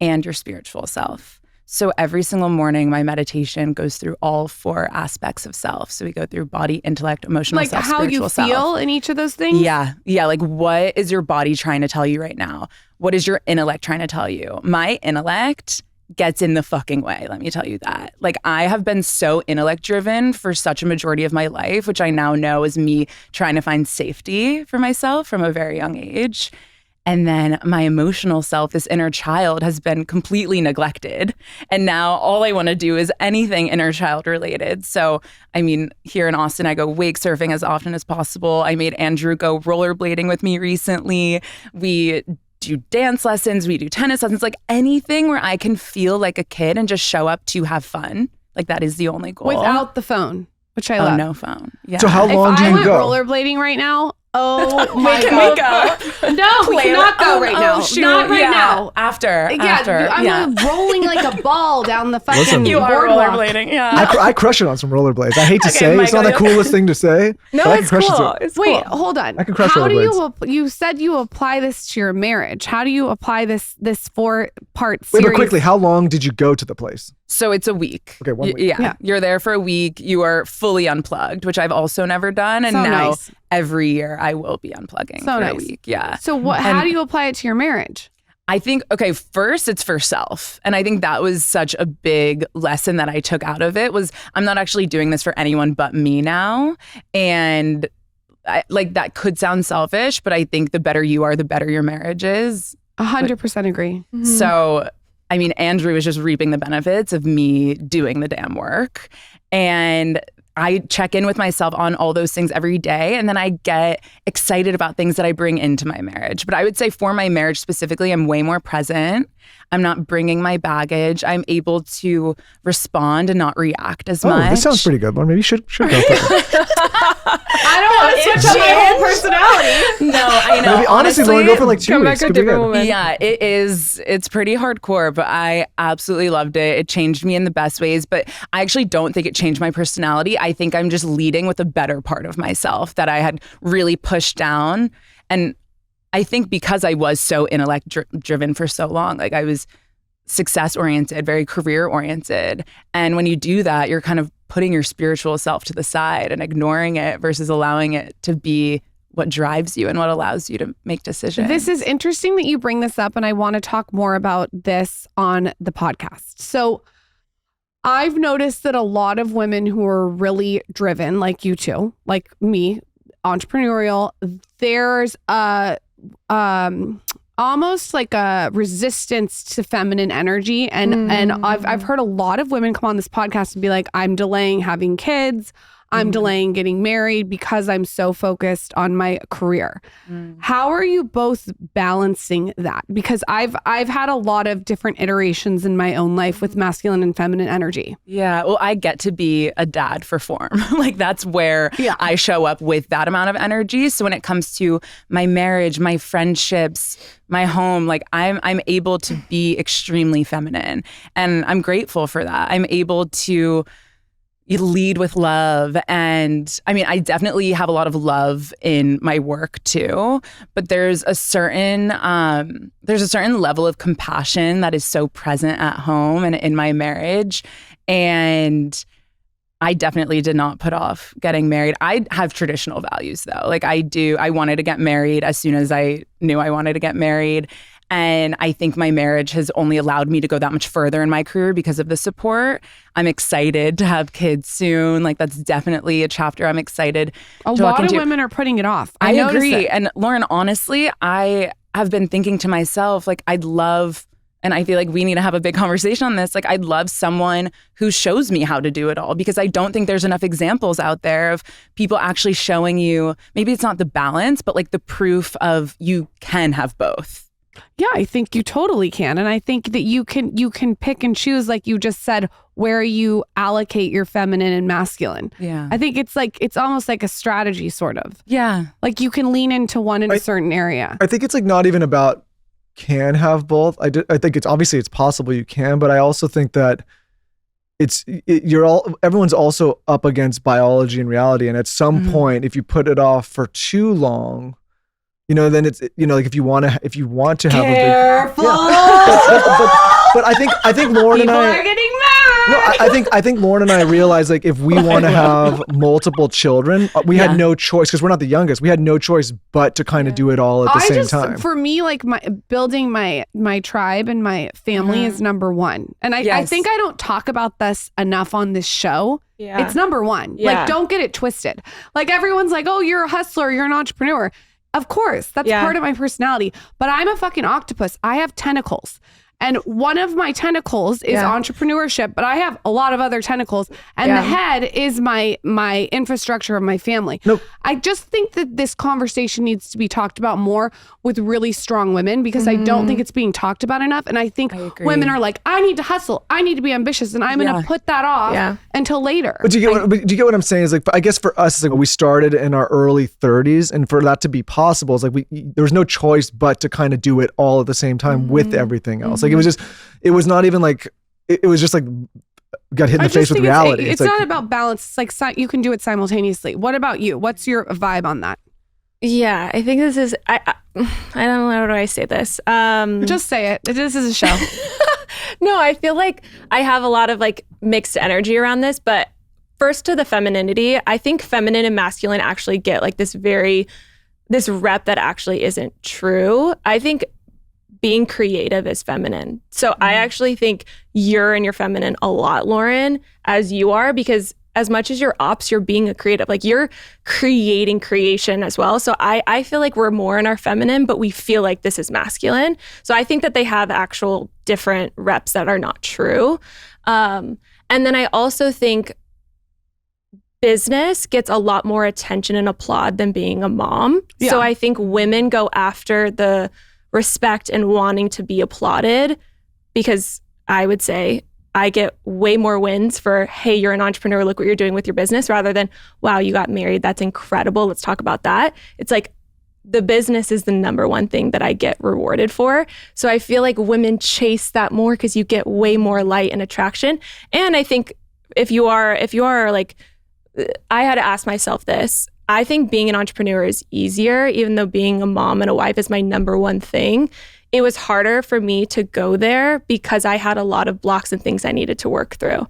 and your spiritual self. So every single morning, my meditation goes through all 4 aspects of self. So we go through body, intellect, emotional Like self, how you spiritual self. feel in each of those things? Yeah. Yeah. Like, what is your body trying to tell you right now? What is your intellect trying to tell you? My intellect gets in the fucking way. Let me tell you that. Like, I have been so intellect driven for such a majority of my life, which I now know is me trying to find safety for myself from a very young age. And then my emotional self, this inner child, has been completely neglected. And now all I want to do is anything inner child related. So, I mean, here in Austin, I go wake surfing as often as possible. I made Andrew go rollerblading with me recently. We do dance lessons, we do tennis lessons, like anything where I can feel like a kid and just show up to have fun. Like that is the only goal. Without the phone, which I oh, love. no phone. Yeah. So how If long do I you went go? rollerblading right now, Oh my Wait, can God. we go? No, we cannot go right now. shoot. Not right Yeah. now. After. I'm rolling like a ball down the fucking Listen. You are boardwalk. rollerblading. Yeah. I crush it on some rollerblades. I hate to Okay, say it's not the Michael, coolest thing to say. No, but I can it's crush cool. it. It's Wait, cool. hold on. I can crush How do rollerblades. you said you apply this to your marriage? How do you apply this 4-part Wait, series? but quickly, how long did you go to the place? So it's a week. Okay, 1 week. Yeah. You're there for a week. You are fully unplugged, which I've also never done. And So now nice. every year I will be unplugging So for nice. a week. Yeah. So how do you apply it to your marriage? I think, okay, first it's for self. And I think that was such a big lesson that I took out of it was I'm not actually doing this for anyone but me now. And that could sound selfish, but I think the better you are, the better your marriage is. 100% agree. So, I mean, Andrew is just reaping the benefits of me doing the damn work. And I check in with myself on all those things every day. And then I get excited about things that I bring into my marriage. But I would say for my marriage specifically, I'm way more present. I'm not bringing my baggage. I'm able to respond and not react as much. Oh, this sounds pretty good. Well, maybe you should go for it. I don't want to switch up my whole personality. No, I know. Maybe honestly, Lauren, go for like 2 Come weeks. back a Could be different good. woman. Yeah, it is. It's pretty hardcore, but I absolutely loved it. It changed me in the best ways, but I actually don't think it changed my personality. I think I'm just leading with a better part of myself that I had really pushed down. And I think because I was so intellect driven for so long, like I was success oriented, very career oriented. And when you do that, you're kind of putting your spiritual self to the side and ignoring it versus allowing it to be what drives you and what allows you to make decisions. This is interesting that you bring this up, and I want to talk more about this on the podcast. So I've noticed that a lot of women who are really driven, like you two, like me, entrepreneurial, there's a almost like a resistance to feminine energy. And I've heard a lot of women come on this podcast and be like, I'm delaying having kids. I'm delaying getting married because I'm so focused on my career. How are you both balancing that? Because I've had a lot of different iterations in my own life with masculine and feminine energy. Yeah, well, I get to be a dad for form. Like that's where I show up with that amount of energy. So when it comes to my marriage, my friendships, my home, like I'm able to be extremely feminine, and I'm grateful for that. I'm able to lead with love. And I mean, I definitely have a lot of love in my work too, but there's a certain level of compassion that is so present at home and in my marriage. And I definitely did not put off getting married. I have traditional values though. Like I wanted to get married as soon as I knew I wanted to get married. And I think my marriage has only allowed me to go that much further in my career because of the support. I'm excited to have kids soon. Like that's definitely a chapter I'm excited A to lot walk of into. women are putting it off. I noticed agree. it. And Lauren, honestly, I have been thinking to myself, like I'd love, and I feel like we need to have a big conversation on this. Like I'd love someone who shows me how to do it all, because I don't think there's enough examples out there of people actually showing you, maybe it's not the balance, but like the proof of you can have both. Yeah, I think you totally can. And I think that you can pick and choose, like you just said, where you allocate your feminine and masculine. Yeah. I think it's almost like a strategy sort of. Yeah. Like you can lean into one in a certain area. I think it's like not even about can have both. I think it's obviously it's possible you can, but I also think that everyone's also up against biology and reality. And at some point, if you put it off for too long, then it's, like if you want to have Careful. but I think Lauren and People I are getting mad. No, I think Lauren and I realized, like, if we want to have multiple children, we had no choice, because we're not the youngest. We had no choice but to kind of do it all at the same time. For me, like building my tribe and my family is number one. And I think I don't talk about this enough on this show. Yeah. It's number one. Yeah. Like, don't get it twisted. Like, everyone's like, oh, you're a hustler, you're an entrepreneur. Of course, that's part of my personality. But I'm a fucking octopus. I have tentacles. And one of my tentacles is entrepreneurship, but I have a lot of other tentacles. And the head is my infrastructure of my family. Nope. I just think that this conversation needs to be talked about more with really strong women, because I don't think it's being talked about enough. And I think women are like, I need to hustle, I need to be ambitious, and I'm going to put that off until later. But do you get what I'm saying? Is like, I guess for us, it's like we started in our early 30s, and for that to be possible, it's like there was no choice but to kind of do it all at the same time with everything else. Like it was not even like, it was just like got hit in the face with reality. It's not about balance. It's like you can do it simultaneously. What about you? What's your vibe on that? Yeah, I think this is, I don't know, how do I say this? Just say it. This is a show. No, I feel like I have a lot of like mixed energy around this, but first to the femininity, I think feminine and masculine actually get like this rep that actually isn't true. I think being creative is feminine. So I actually think you're in your feminine a lot, Lauren, as you are, because as much as you're ops, you're being a creative. Like you're creating creation as well. So I feel like we're more in our feminine, but we feel like this is masculine. So I think that they have actual different reps that are not true. And then I also think business gets a lot more attention and applaud than being a mom. Yeah. So I think women go after the respect and wanting to be applauded, because I would say I get way more wins for, hey, you're an entrepreneur, look what you're doing with your business, rather than, wow, you got married, that's incredible, let's talk about that. It's like the business is the number one thing that I get rewarded for. So I feel like women chase that more because you get way more light and attraction. And I think if you are like, I had to ask myself this. I think being an entrepreneur is easier, even though being a mom and a wife is my number one thing. It was harder for me to go there because I had a lot of blocks and things I needed to work through.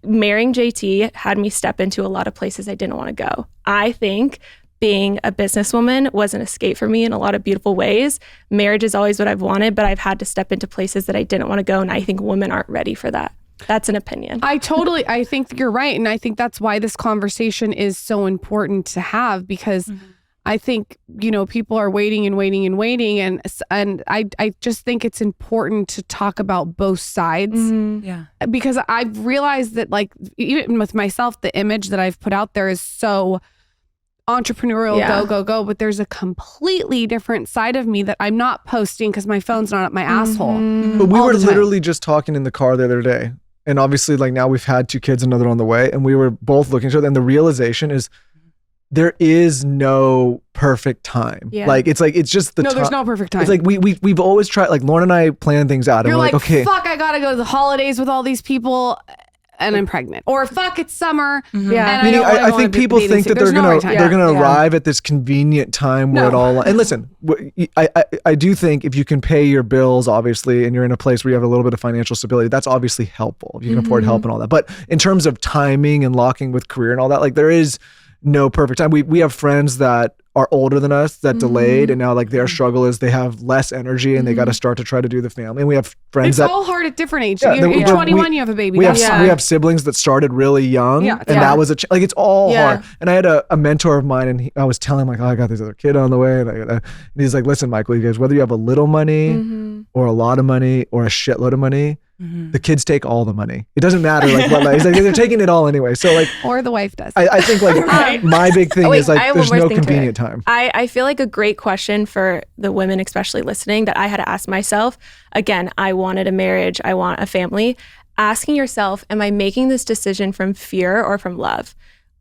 Marrying JT had me step into a lot of places I didn't want to go. I think being a businesswoman was an escape for me in a lot of beautiful ways. Marriage is always what I've wanted, but I've had to step into places that I didn't want to go, and I think women aren't ready for that. That's an opinion. I think you're right. And I think that's why this conversation is so important to have, because I think, people are waiting. And I just think it's important to talk about both sides. Yeah. Because I've realized that, like, even with myself, the image that I've put out there is so entrepreneurial, go. But there's a completely different side of me that I'm not posting because my phone's not up my asshole. But we were literally just talking in the car the other day. And obviously, like, now we've had 2 kids, another on the way, and we were both looking at each other. And the realization is there is no perfect time. Yeah. Like, it's just the time. No, there's no perfect time. It's like we've always tried, like, Lauren and I plan things out. You're and we're like, okay, fuck, I gotta go to the holidays with all these people, and I'm pregnant. Or fuck, it's summer. Yeah. And I think people think that they're gonna arrive at this convenient time where it all. And listen, I do think if you can pay your bills, obviously, and you're in a place where you have a little bit of financial stability, that's obviously helpful. If you can afford help and all that. But in terms of timing and locking with career and all that, like, there is no perfect time. We have friends that are older than us that delayed, and now, like, their struggle is they have less energy and they got to start to try to do the family. And we have friends it's all hard at different ages. You're 21, you have a baby. We have siblings that started really young, and that was like, it's all hard. And I had a mentor of mine, and I was telling him, like, oh, I got this other kid on the way, and he's like, listen, Michael, he goes, whether you have a little money or a lot of money or a shitload of money, the kids take all the money. It doesn't matter, like, what, like, they're taking it all anyway. So, like, or the wife does. I think, like, my big thing is, like, there's no convenient time. I feel like a great question for the women, especially listening, that I had to ask myself. Again, I wanted a marriage. I want a family. Asking yourself, am I making this decision from fear or from love?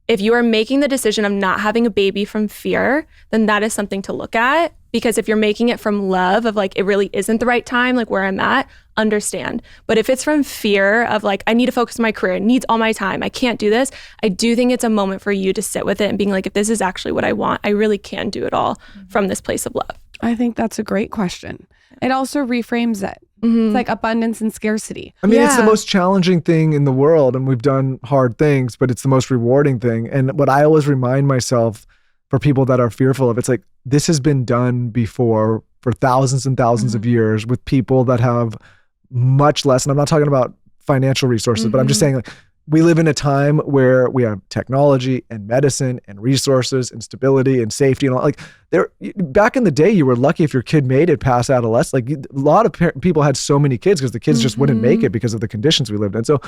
If you are making the decision of not having a baby from fear, then that is something to look at. Because if you're making it from love of, like, it really isn't the right time, like where I'm at, understand. But if it's from fear of, like, I need to focus on my career, it needs all my time, I can't do this, I do think it's a moment for you to sit with it and being like, if this is actually what I want, I really can do it all from this place of love. I think that's a great question. It also reframes it. It's like abundance and scarcity. I mean, it's the most challenging thing in the world, and we've done hard things, but it's the most rewarding thing. And what I always remind myself, for people that are fearful of, it's like, this has been done before for thousands and thousands of years with people that have much less. And I'm not talking about financial resources, but I'm just saying, like, we live in a time where we have technology and medicine and resources and stability and safety and all. Like back in the day, you were lucky if your kid made it past adolescence. Like a lot of people had so many kids because the kids just wouldn't make it because of the conditions we lived in. So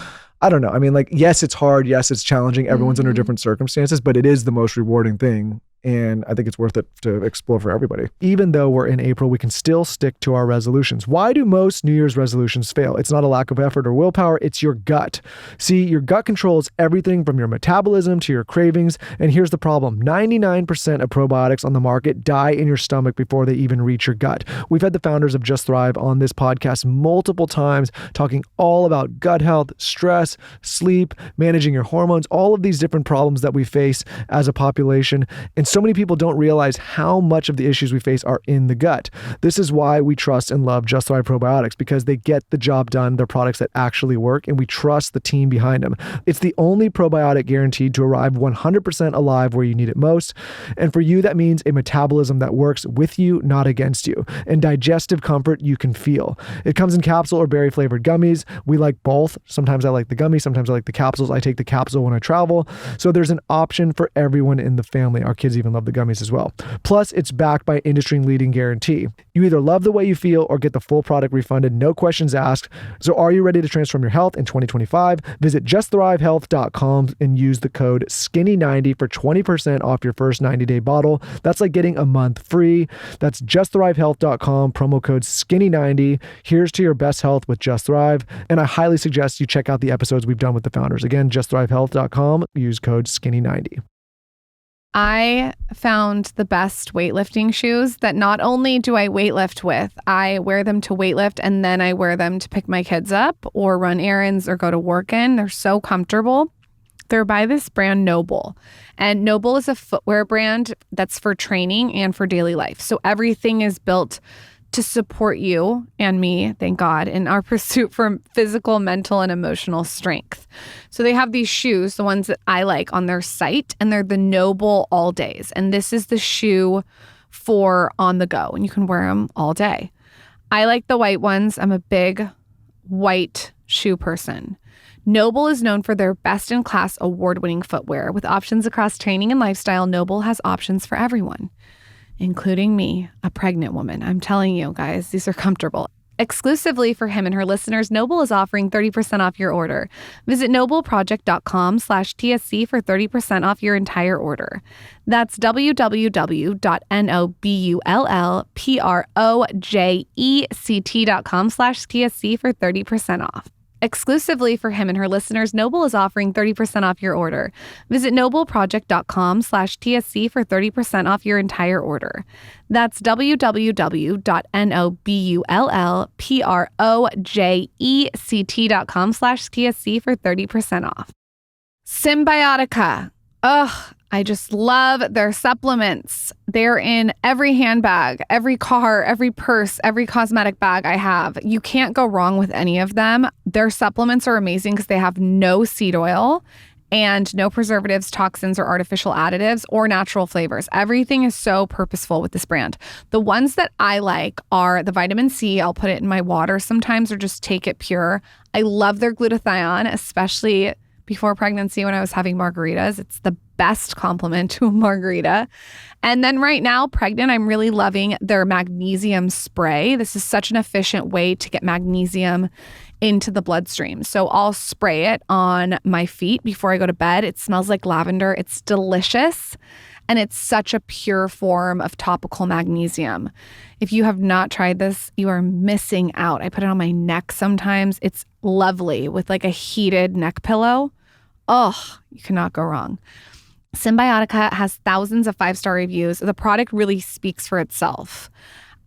I don't know. I mean, like, yes, it's hard. Yes, it's challenging. Everyone's under different circumstances, but it is the most rewarding thing. And I think it's worth it to explore for everybody. Even though we're in April, we can still stick to our resolutions. Why do most New Year's resolutions fail? It's not a lack of effort or willpower, it's your gut. See, your gut controls everything from your metabolism to your cravings. And here's the problem. 99% of probiotics on the market die in your stomach before they even reach your gut. We've had the founders of Just Thrive on this podcast multiple times talking all about gut health, stress, sleep, managing your hormones, all of these different problems that we face as a population. And so many people don't realize how much of the issues we face are in the gut. This is why we trust and love Just Thrive probiotics, because they get the job done. They're products that actually work, and we trust the team behind them. It's the only probiotic guaranteed to arrive 100% alive where you need it most. And for you, that means a metabolism that works with you, not against you, and digestive comfort you can feel. It comes in capsule or berry flavored gummies. We like both. Sometimes I like the gummies, sometimes I like the capsules. I take the capsule when I travel. So there's an option for everyone in the family. Our kids even love the gummies as well. Plus, it's backed by industry-leading guarantee. You either love the way you feel or get the full product refunded, no questions asked. So are you ready to transform your health in 2025? Visit justthrivehealth.com and use the code SKINNY90 for 20% off your first 90-day bottle. That's like getting a month free. That's justthrivehealth.com, promo code SKINNY90. Here's to your best health with Just Thrive. And I highly suggest you check out the episodes we've done with the founders. Again, justthrivehealth.com, use code SKINNY90. I found the best weightlifting shoes that not only do I weightlift with, I wear them to weightlift and then I wear them to pick my kids up or run errands or go to work in. They're so comfortable. They're by this brand Noble. And Noble is a footwear brand that's for training and for daily life. So everything is built to support you and me, thank God, in our pursuit for physical, mental, and emotional strength. So they have these shoes, the ones that I like, on their site, and they're the Noble All Days. And this is the shoe for on the go, and you can wear them all day. I like the white ones. I'm a big white shoe person. Noble is known for their best-in-class award-winning footwear. With options across training and lifestyle, Noble has options for everyone, including me, a pregnant woman. I'm telling you guys, these are comfortable. Exclusively for him and her listeners, Noble is offering 30% off your order. Visit nobleproject.com/TSC for 30% off your entire order. That's www.nobleproject.com/TSC for 30% off. Exclusively for him and her listeners, Noble is offering 30% off your order. Visit nobleproject.com/TSC for 30% off your entire order. That's www.nobleproject.com/TSC for 30% off. Symbiotica. Ugh, I just love their supplements. They're in every handbag, every car, every purse, every cosmetic bag I have. You can't go wrong with any of them. Their supplements are amazing because they have no seed oil and no preservatives, toxins, or artificial additives or natural flavors. Everything is so purposeful with this brand. The ones that I like are the vitamin C. I'll put it in my water sometimes or just take it pure. I love their glutathione, especially before pregnancy when I was having margaritas. It's the best compliment to a margarita. And then right now, pregnant, I'm really loving their magnesium spray. This is such an efficient way to get magnesium into the bloodstream. So I'll spray it on my feet before I go to bed. It smells like lavender. It's delicious. And it's such a pure form of topical magnesium. If you have not tried this, you are missing out. I put it on my neck sometimes. It's lovely with like a heated neck pillow. Oh, you cannot go wrong. Symbiotica has thousands of 5-star reviews. The product really speaks for itself.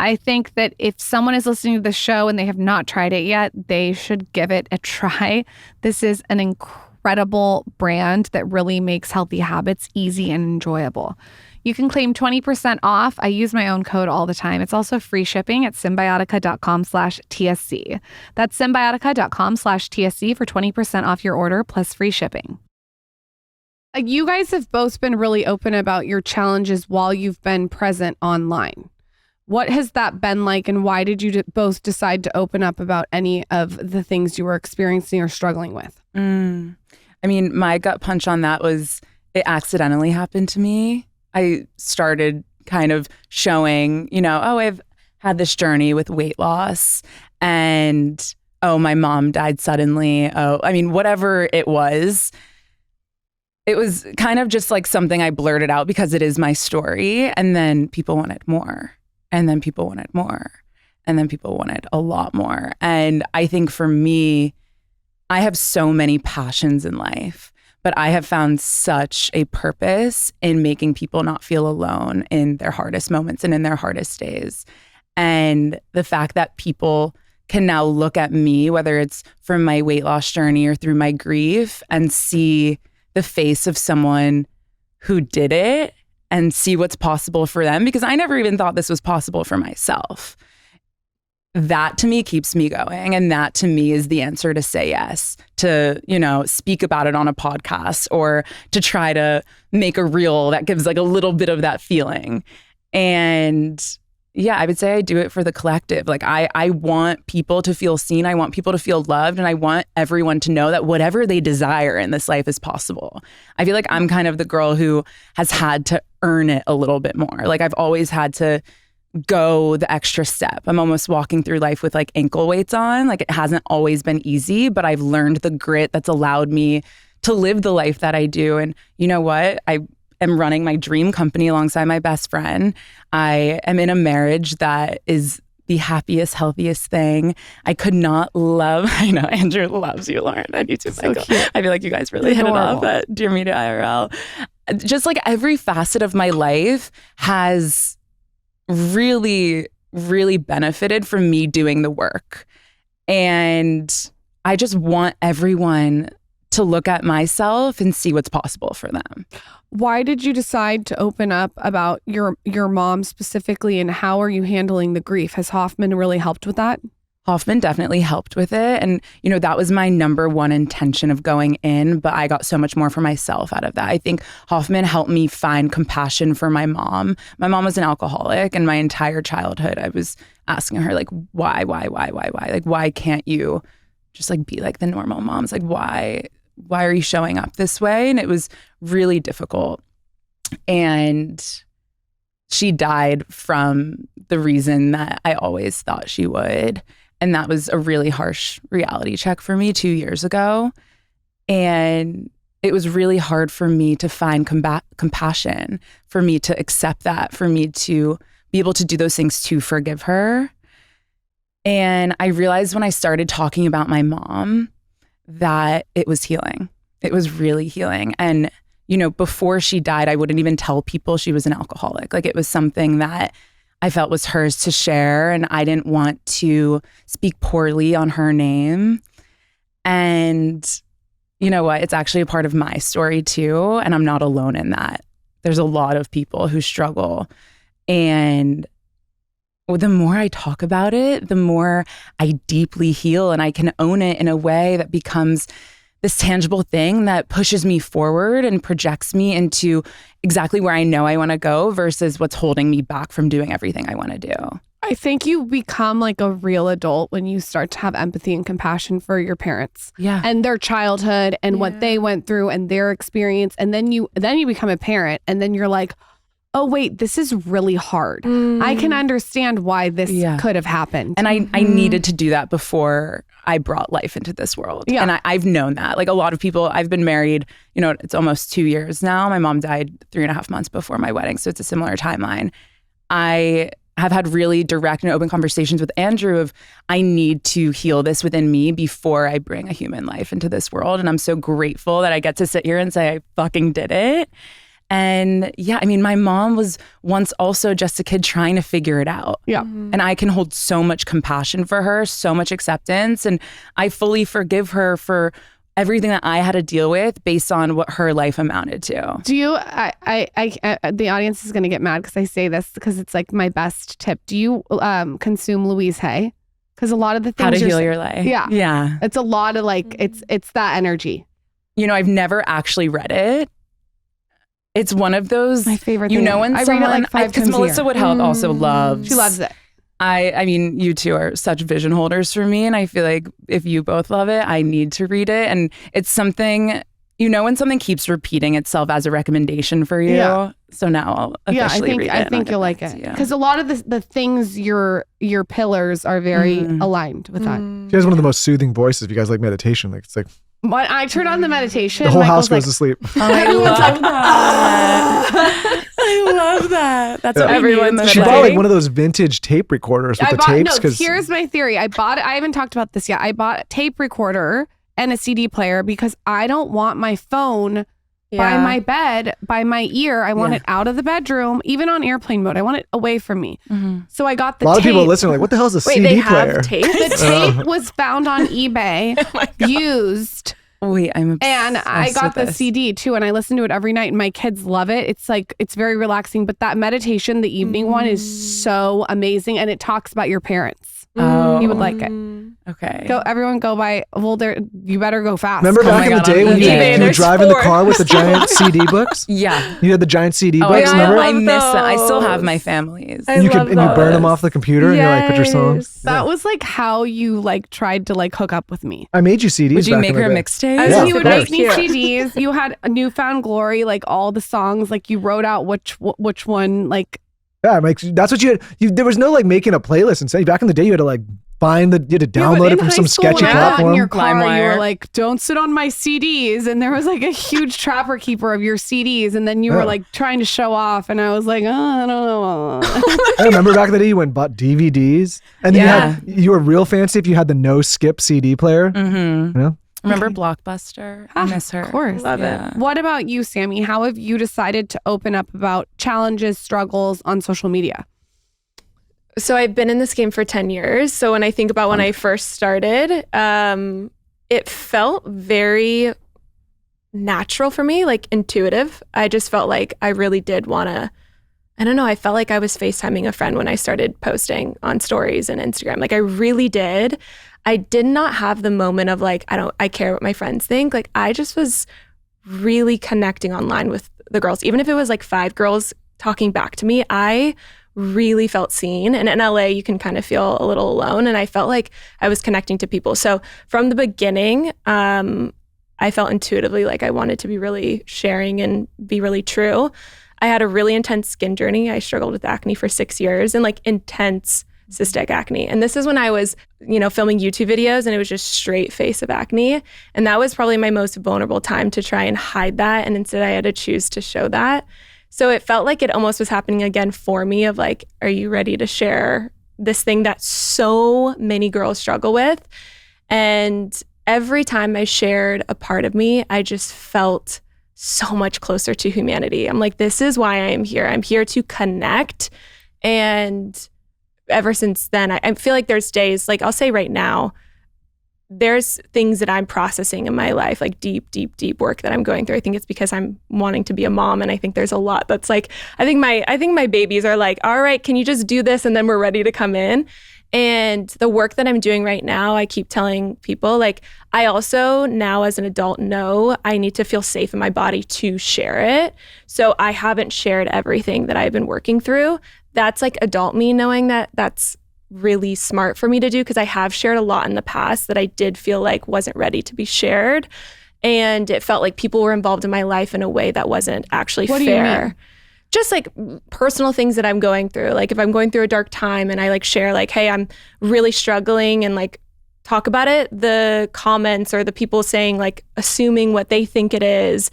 I think that if someone is listening to the show and they have not tried it yet, they should give it a try. This is an incredible brand that really makes healthy habits easy and enjoyable. You can claim 20% off. I use my own code all the time. It's also free shipping at symbiotica.com/TSC. That's symbiotica.com/TSC for 20% off your order plus free shipping. You guys have both been really open about your challenges while you've been present online. What has that been like, and why did you both decide to open up about any of the things you were experiencing or struggling with? I mean, my gut punch on that was it accidentally happened to me. I started kind of showing, I've had this journey with weight loss and, my mom died suddenly. Whatever it was kind of just like something I blurted out because it is my story. And then people wanted more. And then people wanted more. And then people wanted a lot more. And I think for me, I have so many passions in life, but I have found such a purpose in making people not feel alone in their hardest moments and in their hardest days. And the fact that people can now look at me, whether it's from my weight loss journey or through my grief, and see the face of someone who did it and see what's possible for them, because I never even thought this was possible for myself. That to me keeps me going. And that to me is the answer to say yes, to, speak about it on a podcast or to try to make a reel that gives like a little bit of that feeling. And yeah, I would say I do it for the collective. Like I want people to feel seen. I want people to feel loved. And I want everyone to know that whatever they desire in this life is possible. I feel like I'm kind of the girl who has had to earn it a little bit more. Like I've always had to go the extra step. I'm almost walking through life with like ankle weights on. Like it hasn't always been easy, but I've learned the grit that's allowed me to live the life that I do. And you know what? I am running my dream company alongside my best friend. I am in a marriage that is the happiest, healthiest thing. I could not love, I know Andrew loves you, Lauren. I do too. So I feel like you guys really hit it off at Dear Media IRL. Just like every facet of my life has really, really benefited from me doing the work. And I just want everyone to look at myself and see what's possible for them. Why did you decide to open up about your mom specifically, and how are you handling the grief? Has Hoffman really helped with that? Hoffman definitely helped with it. And, that was my number one intention of going in, but I got so much more for myself out of that. I think Hoffman helped me find compassion for my mom. My mom was an alcoholic, and my entire childhood, I was asking her, like, why? Like, why can't you just like be like the normal moms? Like, why are you showing up this way? And it was really difficult. And she died from the reason that I always thought she would. And that was a really harsh reality check for me 2 years ago. And it was really hard for me to find compassion, for me to accept that, for me to be able to do those things to forgive her. And I realized when I started talking about my mom that it was healing. It was really healing. And, before she died, I wouldn't even tell people she was an alcoholic. Like it was something that I felt was hers to share, and I didn't want to speak poorly on her name. And you know what? It's actually a part of my story too, and I'm not alone in that. There's a lot of people who struggle. And the more I talk about it, the more I deeply heal, and I can own it in a way that becomes this tangible thing that pushes me forward and projects me into exactly where I know I want to go versus what's holding me back from doing everything I want to do. I think you become like a real adult when you start to have empathy and compassion for your parents and their childhood and what they went through and their experience. And then you become a parent, and then you're like, oh, wait, this is really hard. I can understand why this could have happened. And I needed to do that before I brought life into this world. Yeah. And I've known that. Like a lot of people, I've been married, it's almost 2 years now. My mom died 3.5 months before my wedding. So it's a similar timeline. I have had really direct and open conversations with Andrew of I need to heal this within me before I bring a human life into this world. And I'm so grateful that I get to sit here and say I fucking did it. And my mom was once also just a kid trying to figure it out. Yeah. Mm-hmm. And I can hold so much compassion for her, so much acceptance. And I fully forgive her for everything that I had to deal with based on what her life amounted to. Do you, the audience is going to get mad because I say this because it's like my best tip. Do you consume Louise Hay? Because a lot of the things How to Heal Your Life. Yeah. Yeah. It's a lot of like, it's that energy. I've never actually read it. It's one of those, my favorite thing. When I someone, read it like 5 times because Melissa Woodhouse also loves. She loves it. I mean, you two are such vision holders for me. And I feel like if you both love it, I need to read it. And it's something You know when something keeps repeating itself as a recommendation for you? Yeah. So now I'll officially read it. I think you'll like it. Because a lot of the things, your pillars are very aligned with that. She has one of the most soothing voices. If you guys like meditation, like it's like When I turn on the meditation, the whole Michael's house goes to sleep. Oh, I love that. I love that. That's what everyone's She bought like one of those vintage tape recorders with the tapes. No, here's my theory. I haven't talked about this yet. I bought a tape recorder and a CD player because I don't want my phone by my bed, by my ear. I want it out of the bedroom, even on airplane mode. I want it away from me. So I got the tape. A lot of people listening like, what the hell is a CD they player? have tape? The tape was found on eBay, used. Wait, I'm obsessed And I got the CD too, and I listen to it every night, and my kids love it. It's like, it's very relaxing. But that meditation, the evening one, is so amazing, and it talks about your parents. Oh, You would like it. Okay. Everyone go buy. Well, you better go fast. Remember back in the day when you would drive in the car with the giant CD books? Yeah. You had the giant CD Oh, books, yeah, remember? I miss them. I still have my family's. I And you love you burn them those. off the computer and you like put your songs. That was like how you like tried to like hook up with me. I made you CDs. Would you back make in the her a day. mixtape? Yeah, You would of make me course. CDs. You had a Newfound Glory, like all the songs. Like you wrote out which one. Like Yeah, that's what you had. There was no like making a playlist and say back in the day you had to like you had to Yeah, but download it in from high some school, sketchy when I got in your platform. car, you were LimeWire. like, "Don't sit on my CDs," and there was like a huge trapper keeper of your CDs, and then you were Yeah. like trying to show off, and I was like, "Oh, I don't know." I remember back in the day you went and bought DVDs and then you were real fancy if you had the no skip CD player. Mm-hmm. You know? Remember Blockbuster? I miss her. Of course. Love Yeah. What about you, Sammy? How have you decided to open up about challenges, struggles on social media? So I've been in this game for 10 years. So when I think about when I first started, it felt very natural for me, like intuitive. I just felt like I really did want to, I don't know, I felt like I was FaceTiming a friend when I started posting on stories and Instagram. Like I really did. I did not have the moment of like, I care what my friends think. Like I just was really connecting online with the girls. Even if it was like 5 girls talking back to me, I really felt seen. And in LA, you can kind of feel a little alone. And I felt like I was connecting to people. So from the beginning, I felt intuitively like I wanted to be really sharing and be really true. I had a really intense skin journey. I struggled with acne for 6 years and like intense cystic acne. And this is when I was, filming YouTube videos and it was just straight face of acne. And that was probably my most vulnerable time to try and hide that. And instead I had to choose to show that. So it felt like it almost was happening again for me of like, are you ready to share this thing that so many girls struggle with? And every time I shared a part of me, I just felt so much closer to humanity. I'm like, this is why I am here. I'm here to connect. And ever since then, I feel like there's days, like I'll say right now, there's things that I'm processing in my life, like deep, deep, deep work that I'm going through. I think it's because I'm wanting to be a mom. And I think there's a lot that's like, I think my babies are like, all right, can you just do this? And then we're ready to come in. And the work that I'm doing right now, I keep telling people, like, I also now as an adult know I need to feel safe in my body to share it. So I haven't shared everything that I've been working through. That's like adult me knowing that that's really smart for me to do, because I have shared a lot in the past that I did feel like wasn't ready to be shared. And it felt like people were involved in my life in a way that wasn't actually fair. What do you mean? Just like personal things that I'm going through. Like if I'm going through a dark time and I like share like, hey, I'm really struggling and like talk about it, the comments or the people saying like assuming what they think it is,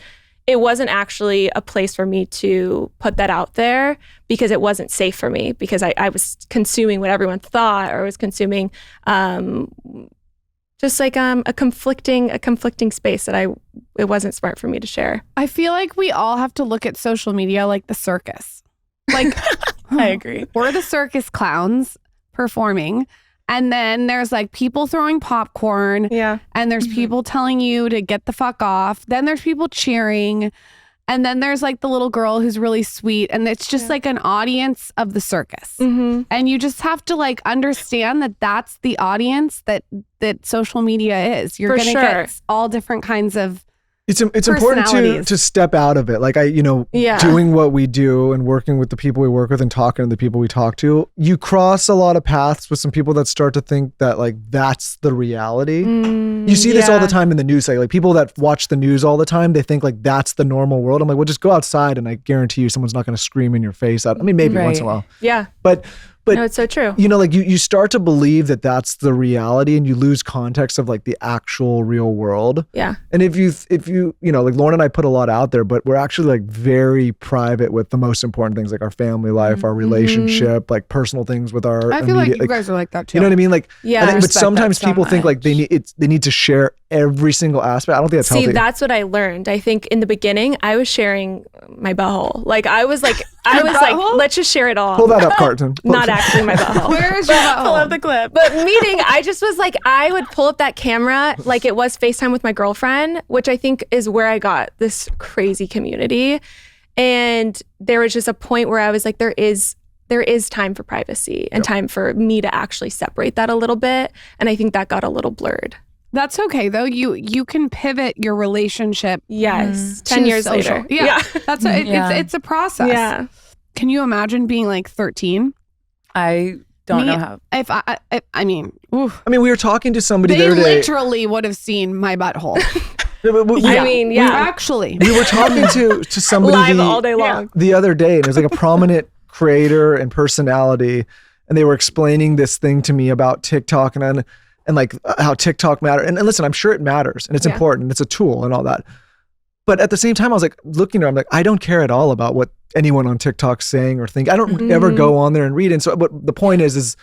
it wasn't actually a place for me to put that out there because it wasn't safe for me, because I was consuming what everyone thought, or was consuming just like a conflicting space that it wasn't smart for me to share. I feel like we all have to look at social media like the circus. Like, I agree. We're the circus clowns performing. And then there's like people throwing popcorn. Yeah. And there's people telling you to get the fuck off. Then there's people cheering. And then there's like the little girl who's really sweet. And it's just like an audience of the circus. Mm-hmm. And you just have to like understand that that's the audience that social media is. You're For going to sure. get all different kinds of It's important to step out of it. Like doing what we do and working with the people we work with and talking to the people we talk to, you cross a lot of paths with some people that start to think that like that's the reality. You see this all the time in the news. Like people that watch the news all the time, they think like that's the normal world. I'm like, well, just go outside and I guarantee you someone's not going to scream in your face. I mean, maybe once in a while. Yeah. But no, it's so true. Like you start to believe that that's the reality and you lose context of like the actual real world. Yeah. And if you like Lauren and I put a lot out there, but we're actually like very private with the most important things, like our family life, our relationship, like personal things with our I feel like you guys are like that too. You know what I mean? Like, yeah. But sometimes people think like they need to share every single aspect. I don't think that's healthy. See, that's what I learned. I think in the beginning I was sharing my butthole. Like I was like, let's just share it all. Pull that up, Carton. Not actually my butthole. Where is your butthole? Pull up the clip. But meeting, I just was like, I would pull up that camera like it was FaceTime with my girlfriend, which I think is where I got this crazy community. And there was just a point where I was like, there is time for privacy and time for me to actually separate that a little bit. And I think that got a little blurred. That's okay though. You can pivot your relationship. Yes. 10 years social. later. Yeah. That's it's a process. Yeah. Can you imagine being like 13? I don't know how. If I mean, oof. I mean, we were talking to somebody the They other day. literally would have seen my butthole. I mean, yeah. Actually. We were talking to somebody live all day long the other day, and it was like a prominent creator and personality, and they were explaining this thing to me about TikTok and like how TikTok matters. And listen, I'm sure it matters and it's important. It's a tool and all that. But at the same time, I was like looking at her, I'm like, I don't care at all about what anyone on TikTok's saying or think. I don't ever go on there and read. And so, but the point is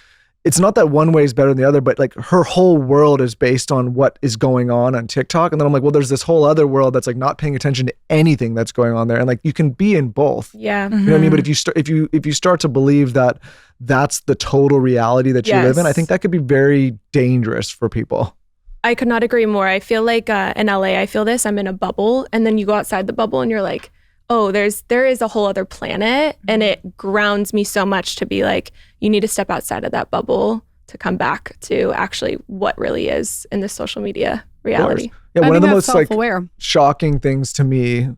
it's not that one way is better than the other, but like her whole world is based on what is going on TikTok. And then I'm like, well, there's this whole other world that's like not paying attention to anything that's going on there. And like, you can be in both. Yeah. You know what I mean? But if you start to believe that that's the total reality that you live in, I think that could be very dangerous for people. I could not agree more. I feel like in LA, I feel this, I'm in a bubble, and then you go outside the bubble and you're like, oh, there is a whole other planet, and it grounds me so much to be like, you need to step outside of that bubble to come back to actually what really is in this social media reality. Yeah, one of the most self-aware. like shocking things to me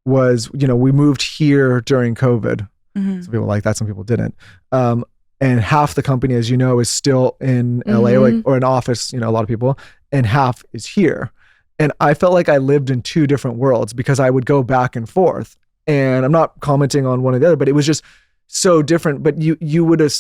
was, we moved here during COVID. Some people like that, some people didn't. And half the company, as you know, is still in LA, or an office, a lot of people, and half is here. And I felt like I lived in two different worlds because I would go back and forth. And I'm not commenting on one or the other, but it was just so different. But you would have,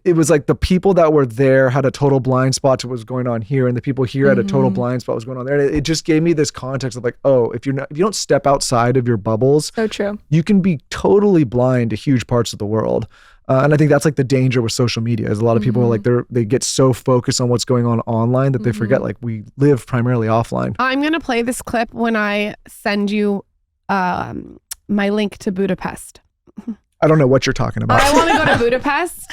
it was like the people that were there had a total blind spot to what was going on here, and the people here had a total blind spot to what was going on there. And it just gave me this context of like, oh, if you don't step outside of your bubbles, so true, you can be totally blind to huge parts of the world. And I think that's like the danger with social media is a lot of people are like they get so focused on what's going on online that they forget like we live primarily offline. I'm going to play this clip when I send you my link to Budapest. I don't know what you're talking about. I want to go to Budapest.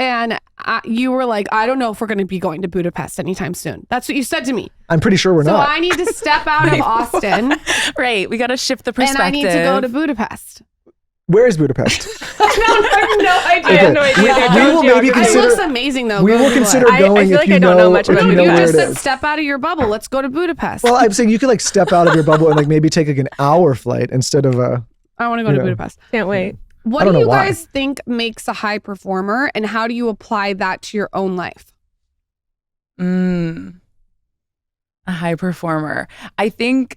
And you were like, I don't know if we're going to be going to Budapest anytime soon. That's what you said to me. I'm pretty sure we're not. So I need to step out of Austin. Right. We got to shift the perspective. And I need to go to Budapest. Where is Budapest? I have no idea. Okay. I have no idea. We will maybe consider. It looks amazing though. We will consider going I feel if like you I don't know much about if you know You where just it said is. step out of your bubble. Let's go to Budapest. Well, I'm saying you could like step out of your bubble and like maybe take like an hour flight instead of a. I want to go to Budapest. Can't wait. What do you guys think makes a high performer, and how do you apply that to your own life? A high performer. I think.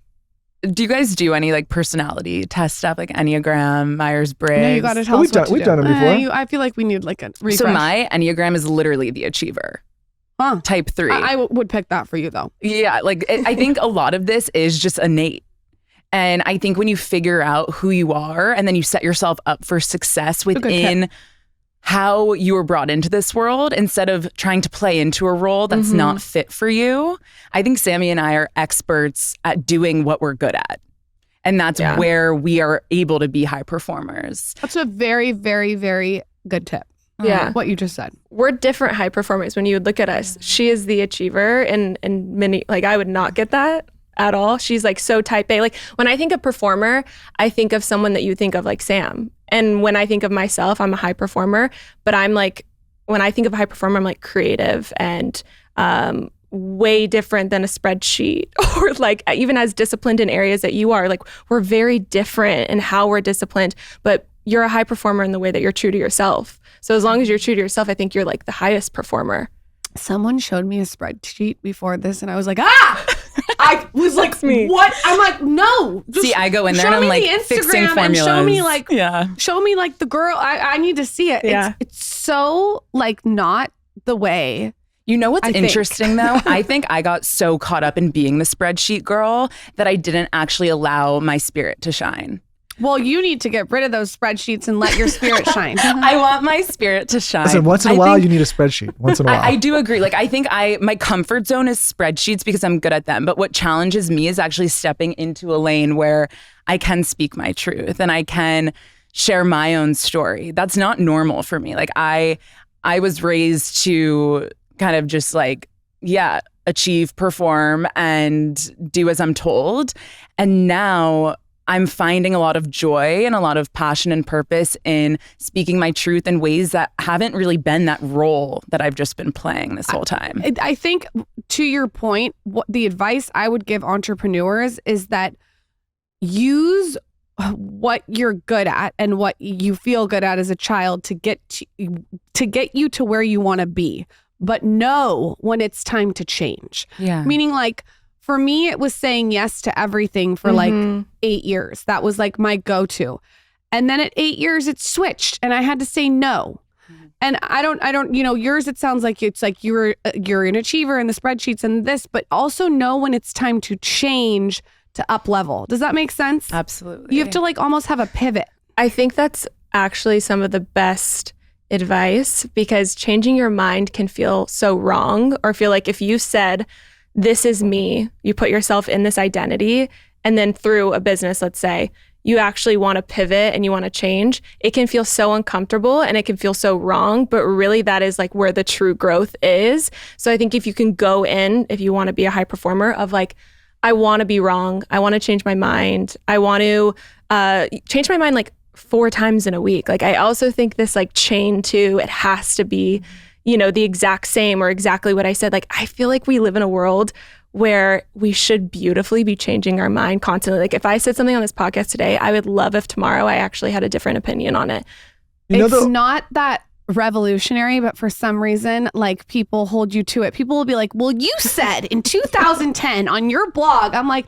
Do you guys do any like personality test stuff, like Enneagram, Myers-Briggs? No, you got to tell us what to we've do. done it before. I feel like we need like a refresh. So my Enneagram is literally the achiever. Type 3. I would pick that for you though. Yeah, like I think a lot of this is just innate. And I think when you figure out who you are and then you set yourself up for success within how you were brought into this world instead of trying to play into a role that's not fit for you, I think Sami and I are experts at doing what we're good at. And that's where we are able to be high performers. That's a very, very, very good tip. Yeah. What you just said. We're different high performers. When you would look at us, she is the achiever, and many, like I would not get that at all. She's like so type A. Like when I think of performer, I think of someone that you think of like Sam. And when I think of myself, I'm a high performer, but I'm like, when I think of a high performer, I'm like creative and way different than a spreadsheet or like even as disciplined in areas that you are. Like we're very different in how we're disciplined, but you're a high performer in the way that you're true to yourself. So as long as you're true to yourself, I think you're like the highest performer. Someone showed me a spreadsheet before this and I was like, I was like, what? I'm like, no. See, I go in there and I'm like fixing formulas. And show me like the girl. I need to see it. Yeah. It's so like not the way. You know what's interesting though? I think I got so caught up in being the spreadsheet girl that I didn't actually allow my spirit to shine. Well, you need to get rid of those spreadsheets and let your spirit shine. I want my spirit to shine. Listen, once in a while, you need a spreadsheet. Once in a while. I do agree. Like, I think my comfort zone is spreadsheets because I'm good at them. But what challenges me is actually stepping into a lane where I can speak my truth and I can share my own story. That's not normal for me. Like, I was raised to kind of just like, achieve, perform, and do as I'm told. And now I'm finding a lot of joy and a lot of passion and purpose in speaking my truth in ways that haven't really been that role that I've just been playing this whole time. I think to your point, the advice I would give entrepreneurs is that use what you're good at and what you feel good at as a child to get you to where you want to be, but know when it's time to change. Yeah. Meaning like, for me, it was saying yes to everything for like 8 years. That was like my go-to. And then at 8 years, it switched and I had to say no. And I don't, yours, it sounds like it's like you're an achiever in the spreadsheets and this, but also know when it's time to change to up level. Does that make sense? Absolutely. You have to like almost have a pivot. I think that's actually some of the best advice because changing your mind can feel so wrong or feel like if you said, this is me, you put yourself in this identity, and then through a business, let's say, you actually want to pivot and you want to change, it can feel so uncomfortable and it can feel so wrong, but really that is like where the true growth is. So I think if you can go in, if you want to be a high performer of like, I want to be wrong, I want to change my mind, I want to change my mind like 4 times in a week. Like I also think this like chain too, it has to be the exact same or exactly what I said. Like, I feel like we live in a world where we should beautifully be changing our mind constantly. Like if I said something on this podcast today, I would love if tomorrow I actually had a different opinion on it. It's not that revolutionary, but for some reason, like people hold you to it. People will be like, well, you said in 2010 on your blog, I'm like,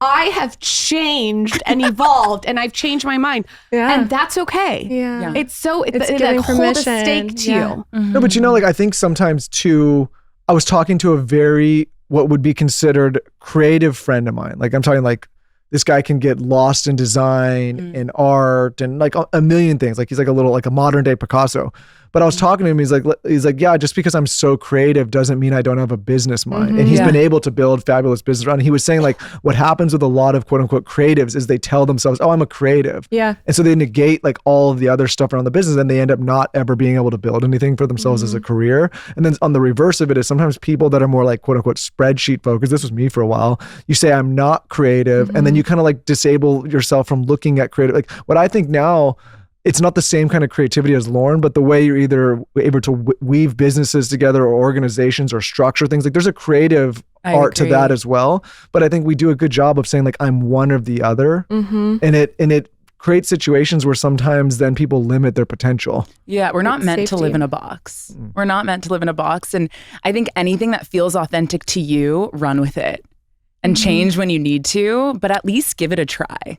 I have changed and evolved and I've changed my mind. Yeah. And that's okay. Yeah. It's so, it's like hold a stake to you. Mm-hmm. No, but like, I think sometimes too, I was talking to a very, what would be considered creative friend of mine. Like I'm talking like, this guy can get lost in design and art and like a million things. Like he's like a modern day Picasso. But I was talking to him, he's like, yeah, just because I'm so creative doesn't mean I don't have a business mind. And he's been able to build fabulous business around. And he was saying like, what happens with a lot of quote unquote creatives is they tell themselves, oh, I'm a creative. Yeah. And so they negate like all of the other stuff around the business and they end up not ever being able to build anything for themselves as a career. And then on the reverse of it is sometimes people that are more like quote unquote spreadsheet focused, this was me for a while, you say I'm not creative and then you kind of like disable yourself from looking at creative. Like what I think now, it's not the same kind of creativity as Lauren, but the way you're either able to weave businesses together or organizations or structure things, like there's a creative art to that as well. But I think we do a good job of saying like, I'm one or the other. And it creates situations where sometimes then people limit their potential. Yeah, we're not meant to live in a box. We're not meant to live in a box. And I think anything that feels authentic to you, run with it and change when you need to, but at least give it a try.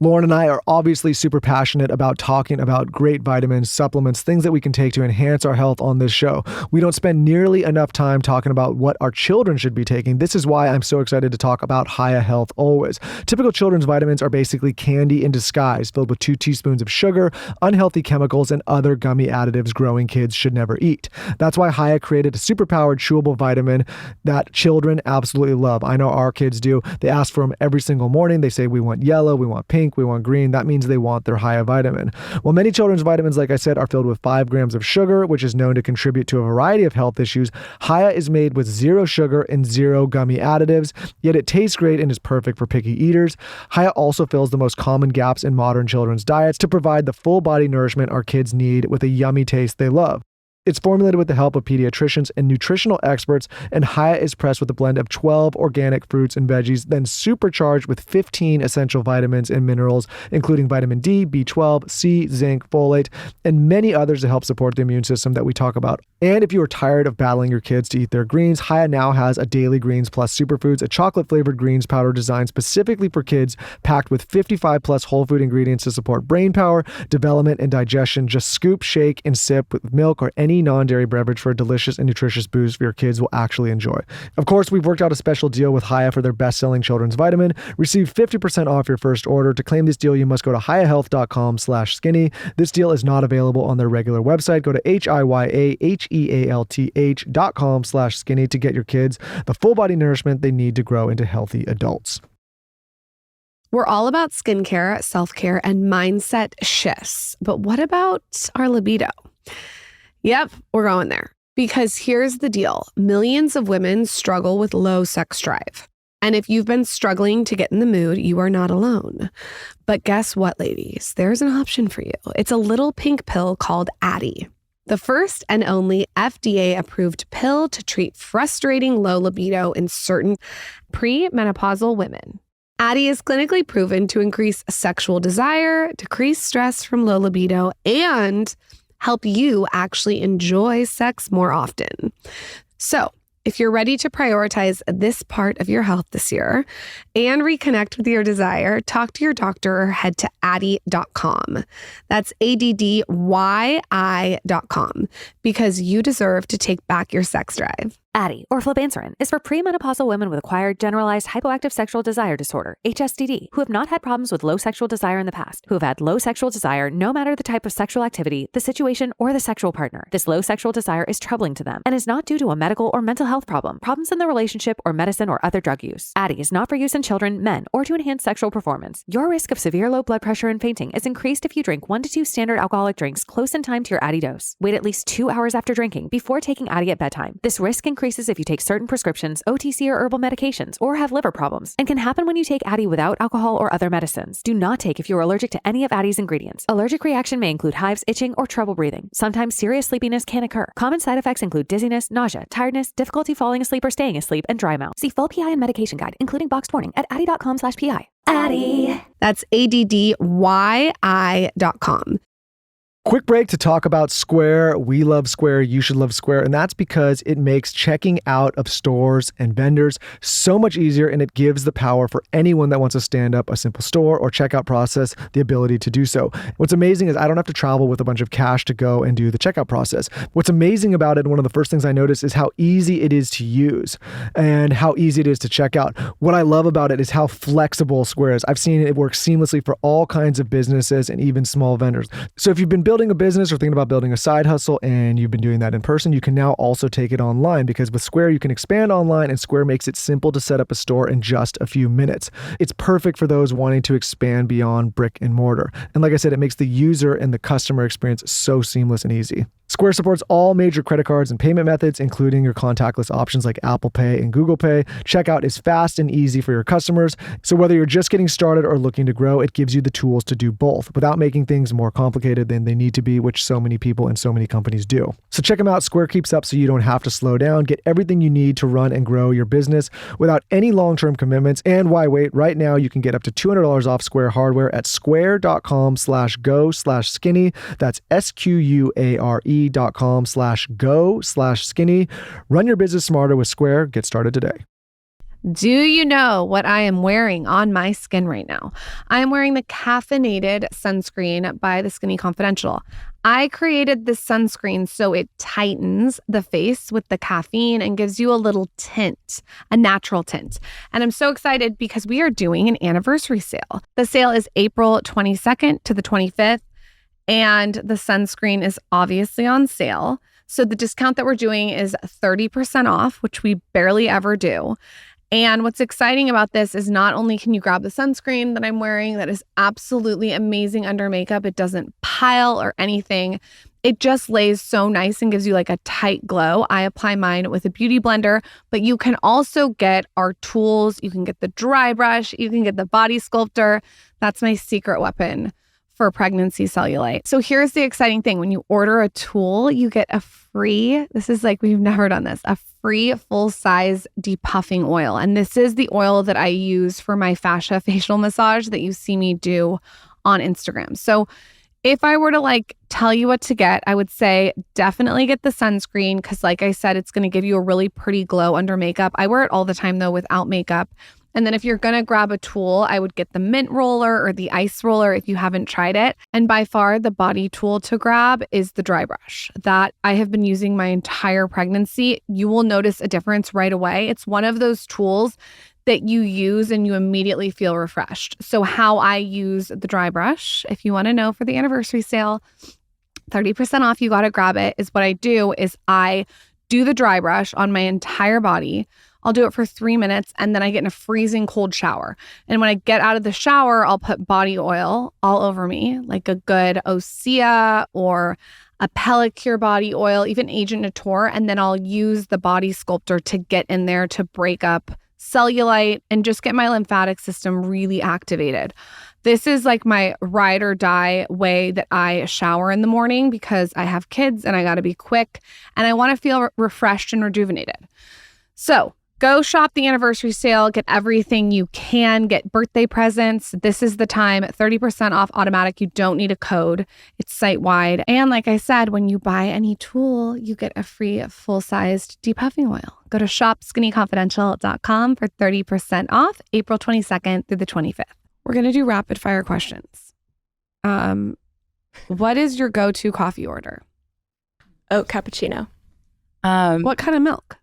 Lauren and I are obviously super passionate about talking about great vitamins, supplements, things that we can take to enhance our health on this show. We don't spend nearly enough time talking about what our children should be taking. This is why I'm so excited to talk about Hiya Health Always. Typical children's vitamins are basically candy in disguise, filled with 2 teaspoons of sugar, unhealthy chemicals, and other gummy additives growing kids should never eat. That's why Hiya created a superpowered chewable vitamin that children absolutely love. I know our kids do. They ask for them every single morning. They say, we want yellow, we want pink, we want green. That means they want their Hiya vitamin. Well, many children's vitamins, like I said, are filled with 5 grams of sugar, which is known to contribute to a variety of health issues. Hiya is made with 0 sugar and 0 gummy additives, yet it tastes great and is perfect for picky eaters. Hiya also fills the most common gaps in modern children's diets to provide the full body nourishment our kids need with a yummy taste they love. It's formulated with the help of pediatricians and nutritional experts, and Haya is pressed with a blend of 12 organic fruits and veggies, then supercharged with 15 essential vitamins and minerals, including vitamin D, B12, C, zinc, folate, and many others to help support the immune system that we talk about. And if you are tired of battling your kids to eat their greens, Haya now has a Daily Greens Plus Superfoods, a chocolate-flavored greens powder designed specifically for kids, packed with 55 plus whole food ingredients to support brain power, development, and digestion. Just scoop, shake, and sip with milk or any non-dairy beverage for a delicious and nutritious boost for your kids will actually enjoy. Of course, we've worked out a special deal with Haya for their best-selling children's vitamin. Receive 50% off your first order. To claim this deal, you must go to hiyahealth.com/skinny. This deal is not available on their regular website. Go to hiyahealth.com/skinny to get your kids the full body nourishment they need to grow into healthy adults. We're all about skincare, self-care, and mindset shifts. But what about our libido? Yep, we're going there. Because here's the deal. Millions of women struggle with low sex drive. And if you've been struggling to get in the mood, you are not alone. But guess what, ladies? There's an option for you. It's a little pink pill called Addyi. The first and only FDA-approved pill to treat frustrating low libido in certain premenopausal women. Addyi is clinically proven to increase sexual desire, decrease stress from low libido, and help you actually enjoy sex more often. So, if you're ready to prioritize this part of your health this year and reconnect with your desire, talk to your doctor or head to Addyi.com. That's ADDYI.com, because you deserve to take back your sex drive. Addyi, or flibanserin, is for premenopausal women with acquired generalized hypoactive sexual desire disorder, HSDD, who have not had problems with low sexual desire in the past, who have had low sexual desire no matter the type of sexual activity, the situation, or the sexual partner. This low sexual desire is troubling to them and is not due to a medical or mental health problem, problems in the relationship, or medicine or other drug use. Addyi is not for use in children, men, or to enhance sexual performance. Your risk of severe low blood pressure and fainting is increased if you drink 1 to 2 standard alcoholic drinks close in time to your Addyi dose. Wait at least 2 hours after drinking before taking Addyi at bedtime. This risk increases if you take certain prescriptions, OTC or herbal medications, or have liver problems, and can happen when you take Addyi without alcohol or other medicines. Do not take if you are allergic to any of Addyi's ingredients. Allergic reaction may include hives, itching, or trouble breathing. Sometimes serious sleepiness can occur. Common side effects include dizziness, nausea, tiredness, difficulty falling asleep or staying asleep, and dry mouth. See full PI and medication guide, including boxed warning, at Addyi.com/PI. Addyi. That's ADDYI.com. Quick break to talk about Square. We love Square. You should love Square. And that's because it makes checking out of stores and vendors so much easier, and it gives the power for anyone that wants to stand up a simple store or checkout process the ability to do so. What's amazing is I don't have to travel with a bunch of cash to go and do the checkout process. What's amazing about it, one of the first things I noticed, is how easy it is to use and how easy it is to check out. What I love about it is how flexible Square is. I've seen it work seamlessly for all kinds of businesses and even small vendors. So if you've been building a business or thinking about building a side hustle and you've been doing that in person, you can now also take it online, because with Square, you can expand online, and Square makes it simple to set up a store in just a few minutes. It's perfect for those wanting to expand beyond brick and mortar. And like I said, it makes the user and the customer experience so seamless and easy. Square supports all major credit cards and payment methods, including your contactless options like Apple Pay and Google Pay. Checkout is fast and easy for your customers. So whether you're just getting started or looking to grow, it gives you the tools to do both without making things more complicated than they need to be, which so many people and so many companies do. So check them out. Square keeps up so you don't have to slow down. Get everything you need to run and grow your business without any long-term commitments. And why wait? Right now, you can get up to $200 off Square hardware at square.com/go/skinny. That's SQUARE.com/go/skinny. Run your business smarter with Square. Get started today. Do you know what I am wearing on my skin right now? I am wearing the caffeinated sunscreen by The Skinny Confidential. I created this sunscreen so it tightens the face with the caffeine and gives you a little tint, a natural tint. And I'm so excited because we are doing an anniversary sale. The sale is April 22nd to the 25th, and the sunscreen is obviously on sale. So the discount that we're doing is 30% off, which we barely ever do. And what's exciting about this is not only can you grab the sunscreen that I'm wearing that is absolutely amazing under makeup, it doesn't pile or anything. It just lays so nice and gives you like a tight glow. I apply mine with a beauty blender, but you can also get our tools. You can get the dry brush. You can get the body sculptor. That's my secret weapon for pregnancy cellulite. So here's the exciting thing. When you order a tool, you get a free, this is like, we've never done this, a free full-size depuffing oil. And this is the oil that I use for my fascia facial massage that you see me do on Instagram. So if I were to like tell you what to get, I would say definitely get the sunscreen because like I said, it's going to give you a really pretty glow under makeup. I wear it all the time though without makeup. And then if you're going to grab a tool, I would get the mint roller or the ice roller if you haven't tried it. And by far the body tool to grab is the dry brush that I have been using my entire pregnancy. You will notice a difference right away. It's one of those tools that you use and you immediately feel refreshed. So how I use the dry brush, if you want to know for the anniversary sale, 30% off, you got to grab it, is what I do is I do the dry brush on my entire body. I'll do it for 3 minutes and then I get in a freezing cold shower. And when I get out of the shower, I'll put body oil all over me, like a good Osea or a Pellicure body oil, even Agent Nature. And then I'll use the body sculptor to get in there to break up cellulite and just get my lymphatic system really activated. This is like my ride or die way that I shower in the morning because I have kids and I got to be quick and I want to feel refreshed and rejuvenated. So go shop the anniversary sale, get everything you can, get birthday presents. This is the time, 30% off automatic. You don't need a code. It's site-wide. And like I said, when you buy any tool, you get a free full-sized depuffing oil. Go to shopskinnyconfidential.com for 30% off, April 22nd through the 25th. We're going to do rapid fire questions. What is your go-to coffee order? Oat cappuccino. What kind of milk?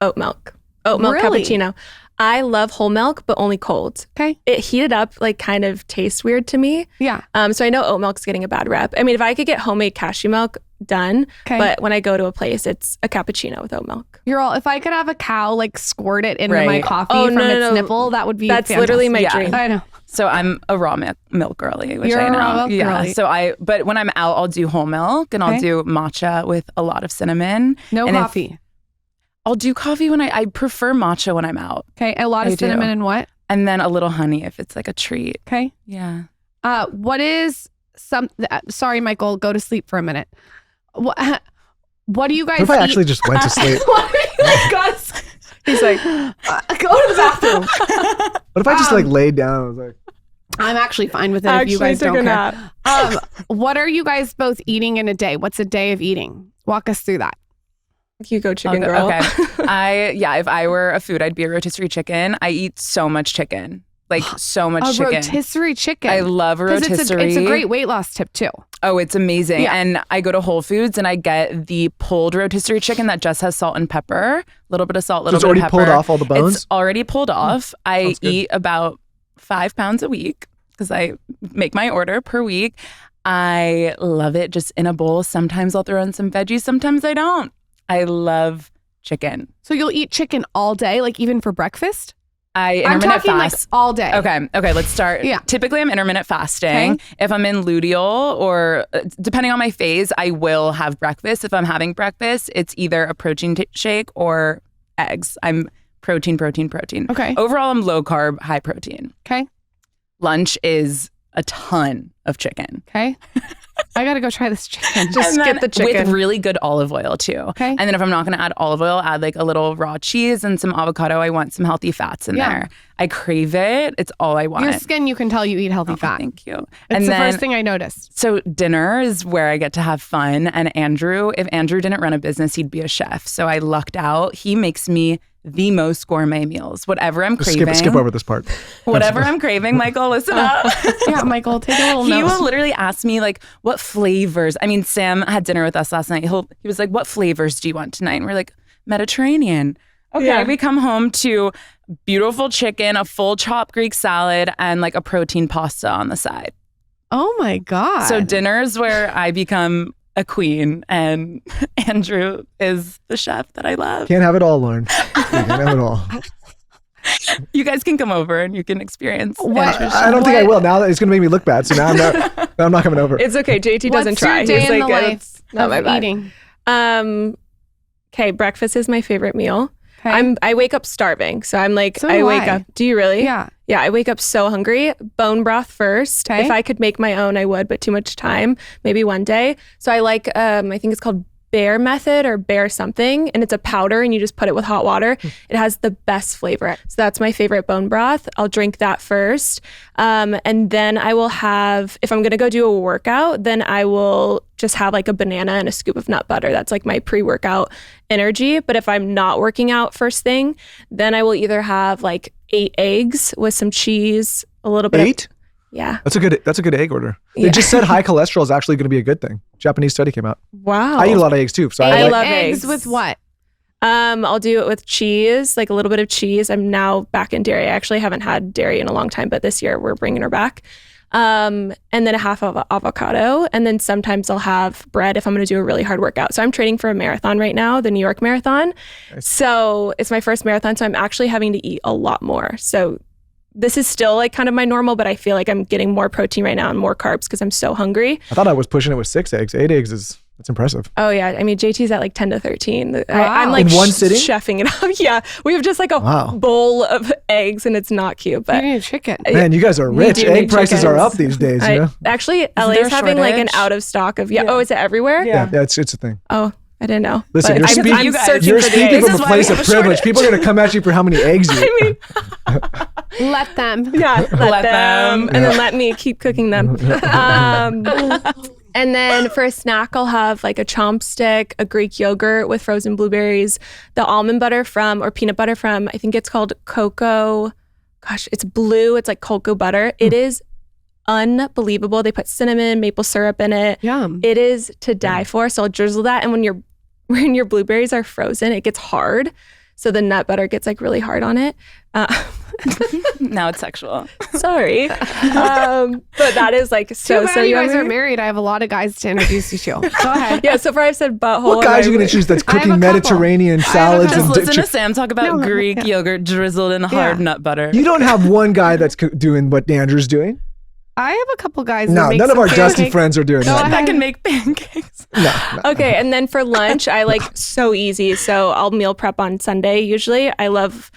Oat milk. Oat milk Really? cappuccino. I love whole milk, but only cold. Okay. It heated up like kind of tastes weird to me. Yeah. So I know oat milk's getting a bad rep. I mean, if I could get homemade cashew milk, done. Okay. But when I go to a place, it's a cappuccino with oat milk. You're all, if I could have a cow like squirt it into Right. my coffee Oh, from no, no, its no. nipple, that would be That's fantastic. literally my Yeah. dream. I know. So I'm a raw milk girly, which You're I a know. raw milk yeah. girly. But when I'm out, I'll do whole milk and Okay. I'll do matcha with a lot of cinnamon. No And if- coffee. I'll do coffee when I prefer matcha when I'm out. Okay. A lot I of cinnamon do. and what? And then a little honey if it's like a treat. Okay. Yeah. What is some, sorry, Michael, go to sleep for a minute. What do you guys What if I eat? actually just went to sleep? What do you guys? He's like, Go to the bathroom. What if I just like laid down? I was like, I'm actually fine with it if you guys took don't a care. nap. What are you guys both eating in a day? What's a day of eating? Walk us through that. You go chicken okay, girl. okay. If I were a food, I'd be a rotisserie chicken. I eat so much chicken. Like so much A chicken. rotisserie chicken. I love a 'Cause rotisserie. It's a great weight loss tip too. Oh, it's amazing. Yeah. And I go to Whole Foods and I get the pulled rotisserie chicken that just has salt and pepper, a little bit of salt, a little it's bit already of pepper. pulled off all the bones. It's already pulled off. I Sounds good. eat about 5 pounds a week because I make my order per week. I love it just in a bowl. Sometimes I'll throw in some veggies. Sometimes I don't. I love chicken. So you'll eat chicken all day, like even for breakfast? I I'm intermittent talking fast. like all day. Okay, let's start. Yeah. Typically, I'm intermittent fasting. Okay. If I'm in luteal or depending on my phase, I will have breakfast. If I'm having breakfast, it's either a protein shake or eggs. I'm protein. Okay. Overall, I'm low carb, high protein. Okay. Lunch is a ton of chicken. Okay. I got to go try this chicken. Just And get the then chicken. with really good olive oil too. Okay. And then if I'm not going to add olive oil, add like a little raw cheese and some avocado. I want some healthy fats in Yeah. there. I crave it. It's all I want. Your skin, you can tell you eat healthy Oh, fat. Thank you. It's and the then, first thing I noticed. So dinner is where I get to have fun. And if Andrew didn't run a business, he'd be a chef. So I lucked out. He makes me the most gourmet meals. Whatever I'm Just craving. skip over this part. Whatever I'm craving, Michael, listen up. Yeah, Michael, take a little He note. will literally ask me like, what flavors? I mean, Sam had dinner with us last night. He was like, what flavors do you want tonight? And we're like, Mediterranean. Okay, Yeah. we come home to beautiful chicken, a full chopped Greek salad, and like a protein pasta on the side. Oh my God. So dinner's where I become a queen, and Andrew is the chef that I love. Can't have it all, Lauren. You can't have it all. You guys can come over and you can experience. What- Andrew's I don't think I What- will. Now that it's going to make me look bad. So now I'm not coming over. It's okay. JT doesn't What's your try. day He's in like, the life it's not my of bad. eating? Okay, breakfast is my favorite meal. I wake up starving. So I'm like, So I do wake I. up. Do you really? Yeah. Yeah, I wake up so hungry. Bone broth first. Okay. If I could make my own, I would, but too much time. Maybe one day. So I like, I think it's called Bear Method or Bear something, and it's a powder, and you just put it with hot water. It has the best flavor. So that's my favorite bone broth. I'll drink that first, and then I will have. If I'm gonna go do a workout, then I will just have like a banana and a scoop of nut butter. That's like my pre-workout energy. But if I'm not working out first thing, then I will either have like 8 eggs with some cheese, a little bit. 8? Yeah. That's a good egg order. They Yeah. just said high cholesterol is actually going to be a good thing. Japanese study came out. Wow. I eat a lot of eggs too. So I like, love eggs eggs. with what? I'll do it with cheese, like a little bit of cheese. I'm now back in dairy. I actually haven't had dairy in a long time, but this year we're bringing her back. And then a half of avocado. And then sometimes I'll have bread if I'm going to do a really hard workout. So I'm training for a marathon right now, the New York Marathon. Nice. So it's my first marathon. So I'm actually having to eat a lot more. So this is still like kind of my normal, but I feel like I'm getting more protein right now and more carbs because I'm so hungry. I thought I was pushing it with 6 eggs. 8 eggs that's impressive. Oh yeah, I mean JT's at like 10 to 13. Wow. I'm like In one sitting? chefing it up. Yeah, we have just like a Wow. bowl of eggs and it's not cute. You But need a chicken. Man, you guys are We rich. do Egg need prices are chickens. up these days, you know? Actually, there LA's a having like an shortage? out of stock of Oh, is it everywhere? Yeah, it's a thing. Oh, I didn't know. Listen, But you're I'm speaking- you guys- searching You're for the speaking eggs. from This a is why place we of have a privilege. shortage. People are going to come at you for how many eggs you eat. Let them. Yeah, let them, and Yeah. then let me keep cooking them. And then for a snack, I'll have like a chomp stick, a Greek yogurt with frozen blueberries, the almond butter or peanut butter from, I think it's called cocoa. Gosh, it's blue. It's like cocoa butter. It is unbelievable. They put cinnamon, maple syrup in it. Yum. It is to die for. So I'll drizzle that. And when your blueberries are frozen, it gets hard. So the nut butter gets like really hard on it. Now it's sexual. Sorry. But that is like Too so bad you guys yummy. are married. I have a lot of guys to introduce you to. Go ahead. Yeah, so far I've said butthole. What guys are you going to choose that's I have a cooking couple. Mediterranean I have a salads couple. Just and listen to Sam talk about No, Greek yeah. yogurt drizzled in hard nut butter. You don't have one guy that's doing what Andrew's doing? I have a couple guys. that No, make none of some our Dusty pancakes. friends are doing No, that. that can make pancakes. No. Okay, and then for lunch, I like so easy. So I'll meal prep on Sunday usually. I love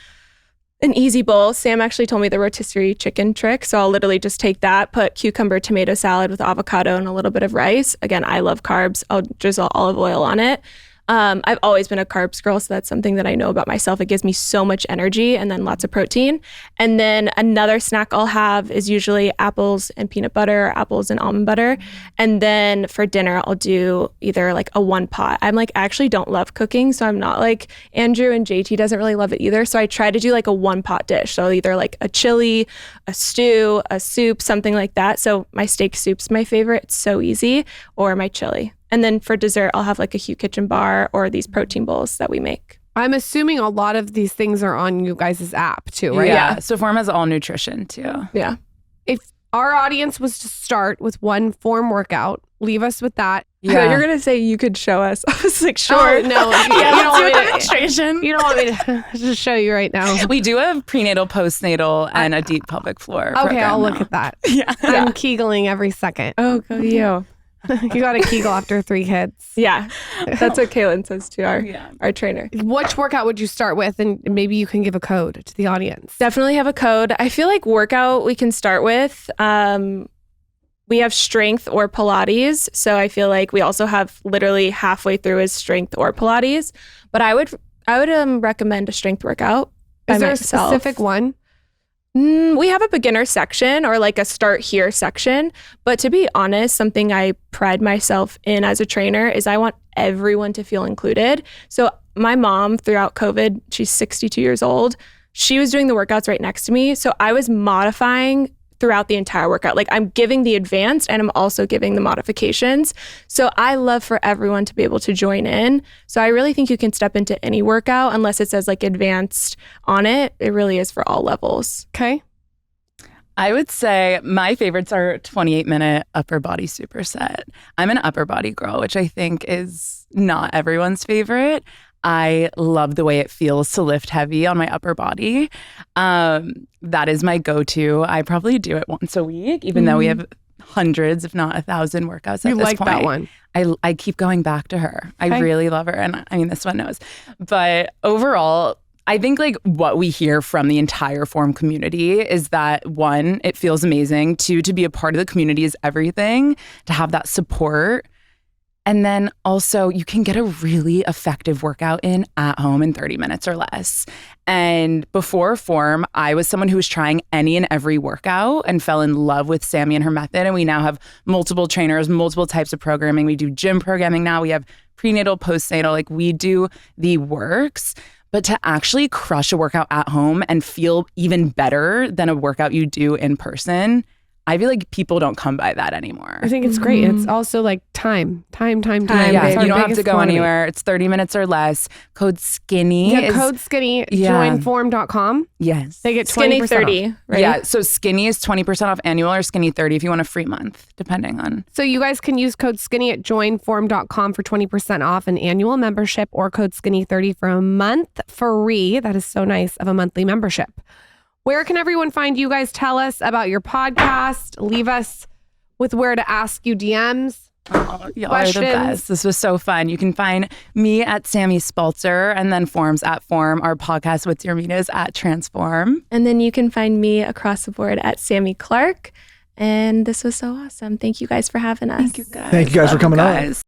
an easy bowl. Sam actually told me the rotisserie chicken trick. So I'll literally just take that, put cucumber tomato salad with avocado and a little bit of rice. Again, I love carbs. I'll drizzle olive oil on it. I've always been a carbs girl, so that's something that I know about myself. It gives me so much energy and then lots of protein. And then another snack I'll have is usually apples and peanut butter, apples and almond butter. And then for dinner, I'll do either like a one pot. I'm like, I actually don't love cooking, so I'm not like Andrew, and JT doesn't really love it either. So I try to do like a one pot dish. So either like a chili, a stew, a soup, something like that. So my steak soup's my favorite. It's so easy. Or my chili. And then for dessert, I'll have like a Hugh Kitchen bar or these protein bowls that we make. I'm assuming a lot of these things are on you guys' app too, right? Yeah. So Form has all nutrition too. Yeah. If our audience was to start with one form workaut, leave us with that. I thought you were going to say you could show us. I was like, sure. Oh, no. Yeah, you don't let's do a want me to, demonstration. you don't want me to just show you right now. We do have prenatal, postnatal, and a deep pelvic floor. Okay, I'll look at that. Yeah. I'm Kegling every second. Oh, go you. You got to Kegel after 3 kids. Yeah. That's what Kaylin says to Yeah. our trainer. Which workout would you start with? And maybe you can give a code to the audience. Definitely have a code. I feel like workout we can start with. We have strength or Pilates. So I feel like we also have literally halfway through is strength or Pilates. But I would recommend a strength workout. Is by there myself. a specific one? We have a beginner section or like a start here section. But to be honest, something I pride myself in as a trainer is I want everyone to feel included. So my mom throughout COVID, she's 62 years old. She was doing the workouts right next to me. So I was modifying throughout the entire workout. Like I'm giving the advanced and I'm also giving the modifications. So I love for everyone to be able to join in. So I really think you can step into any workout unless it says like advanced on it. It really is for all levels. Okay. I would say my favorites are 28-minute upper body superset. I'm an upper body girl, which I think is not everyone's favorite. I love the way it feels to lift heavy on my upper body. That is my go-to. I probably do it once a week, even though we have hundreds, if not 1,000 workouts at You this like point. that one. I keep going back to her. Okay. I really love her. And I mean, this one knows. But overall, I think like what we hear from the entire Form community is that one, it feels amazing. Two, to be a part of the community is everything, to have that support. And then also you can get a really effective workout in at home in 30 minutes or less. And before Form, I was someone who was trying any and every workout and fell in love with Sami and her method. And we now have multiple trainers, multiple types of programming. We do gym programming now. We have prenatal, postnatal, like we do the works. But to actually crush a workout at home and feel even better than a workout you do in person, I feel like people don't come by that anymore. I think it's great. It's also like time. Yeah, It's you our don't have to biggest go quantity. anywhere. It's 30 minutes or less. Code SKINNY. Yeah, code skinny, joinform.com. Yes. They get 20% Skinny off. 30, right? Yeah, so skinny is 20% off annual or skinny 30 if you want a free month, depending on. So you guys can use code skinny at joinform.com for 20% off an annual membership or code skinny30 for a month free. That is so nice of a monthly membership. Where can everyone find you guys? Tell us about your podcast. Leave us with where to ask you DMs. Oh, y'all are the best. This was so fun. You can find me at Sami Spalter and then Forms at Form. Our podcast with your is at Transform. And then you can find me across the board at Sami Clarke. And this was so awesome. Thank you guys for having us. Thank you guys. Thank you guys for Love coming on. guys.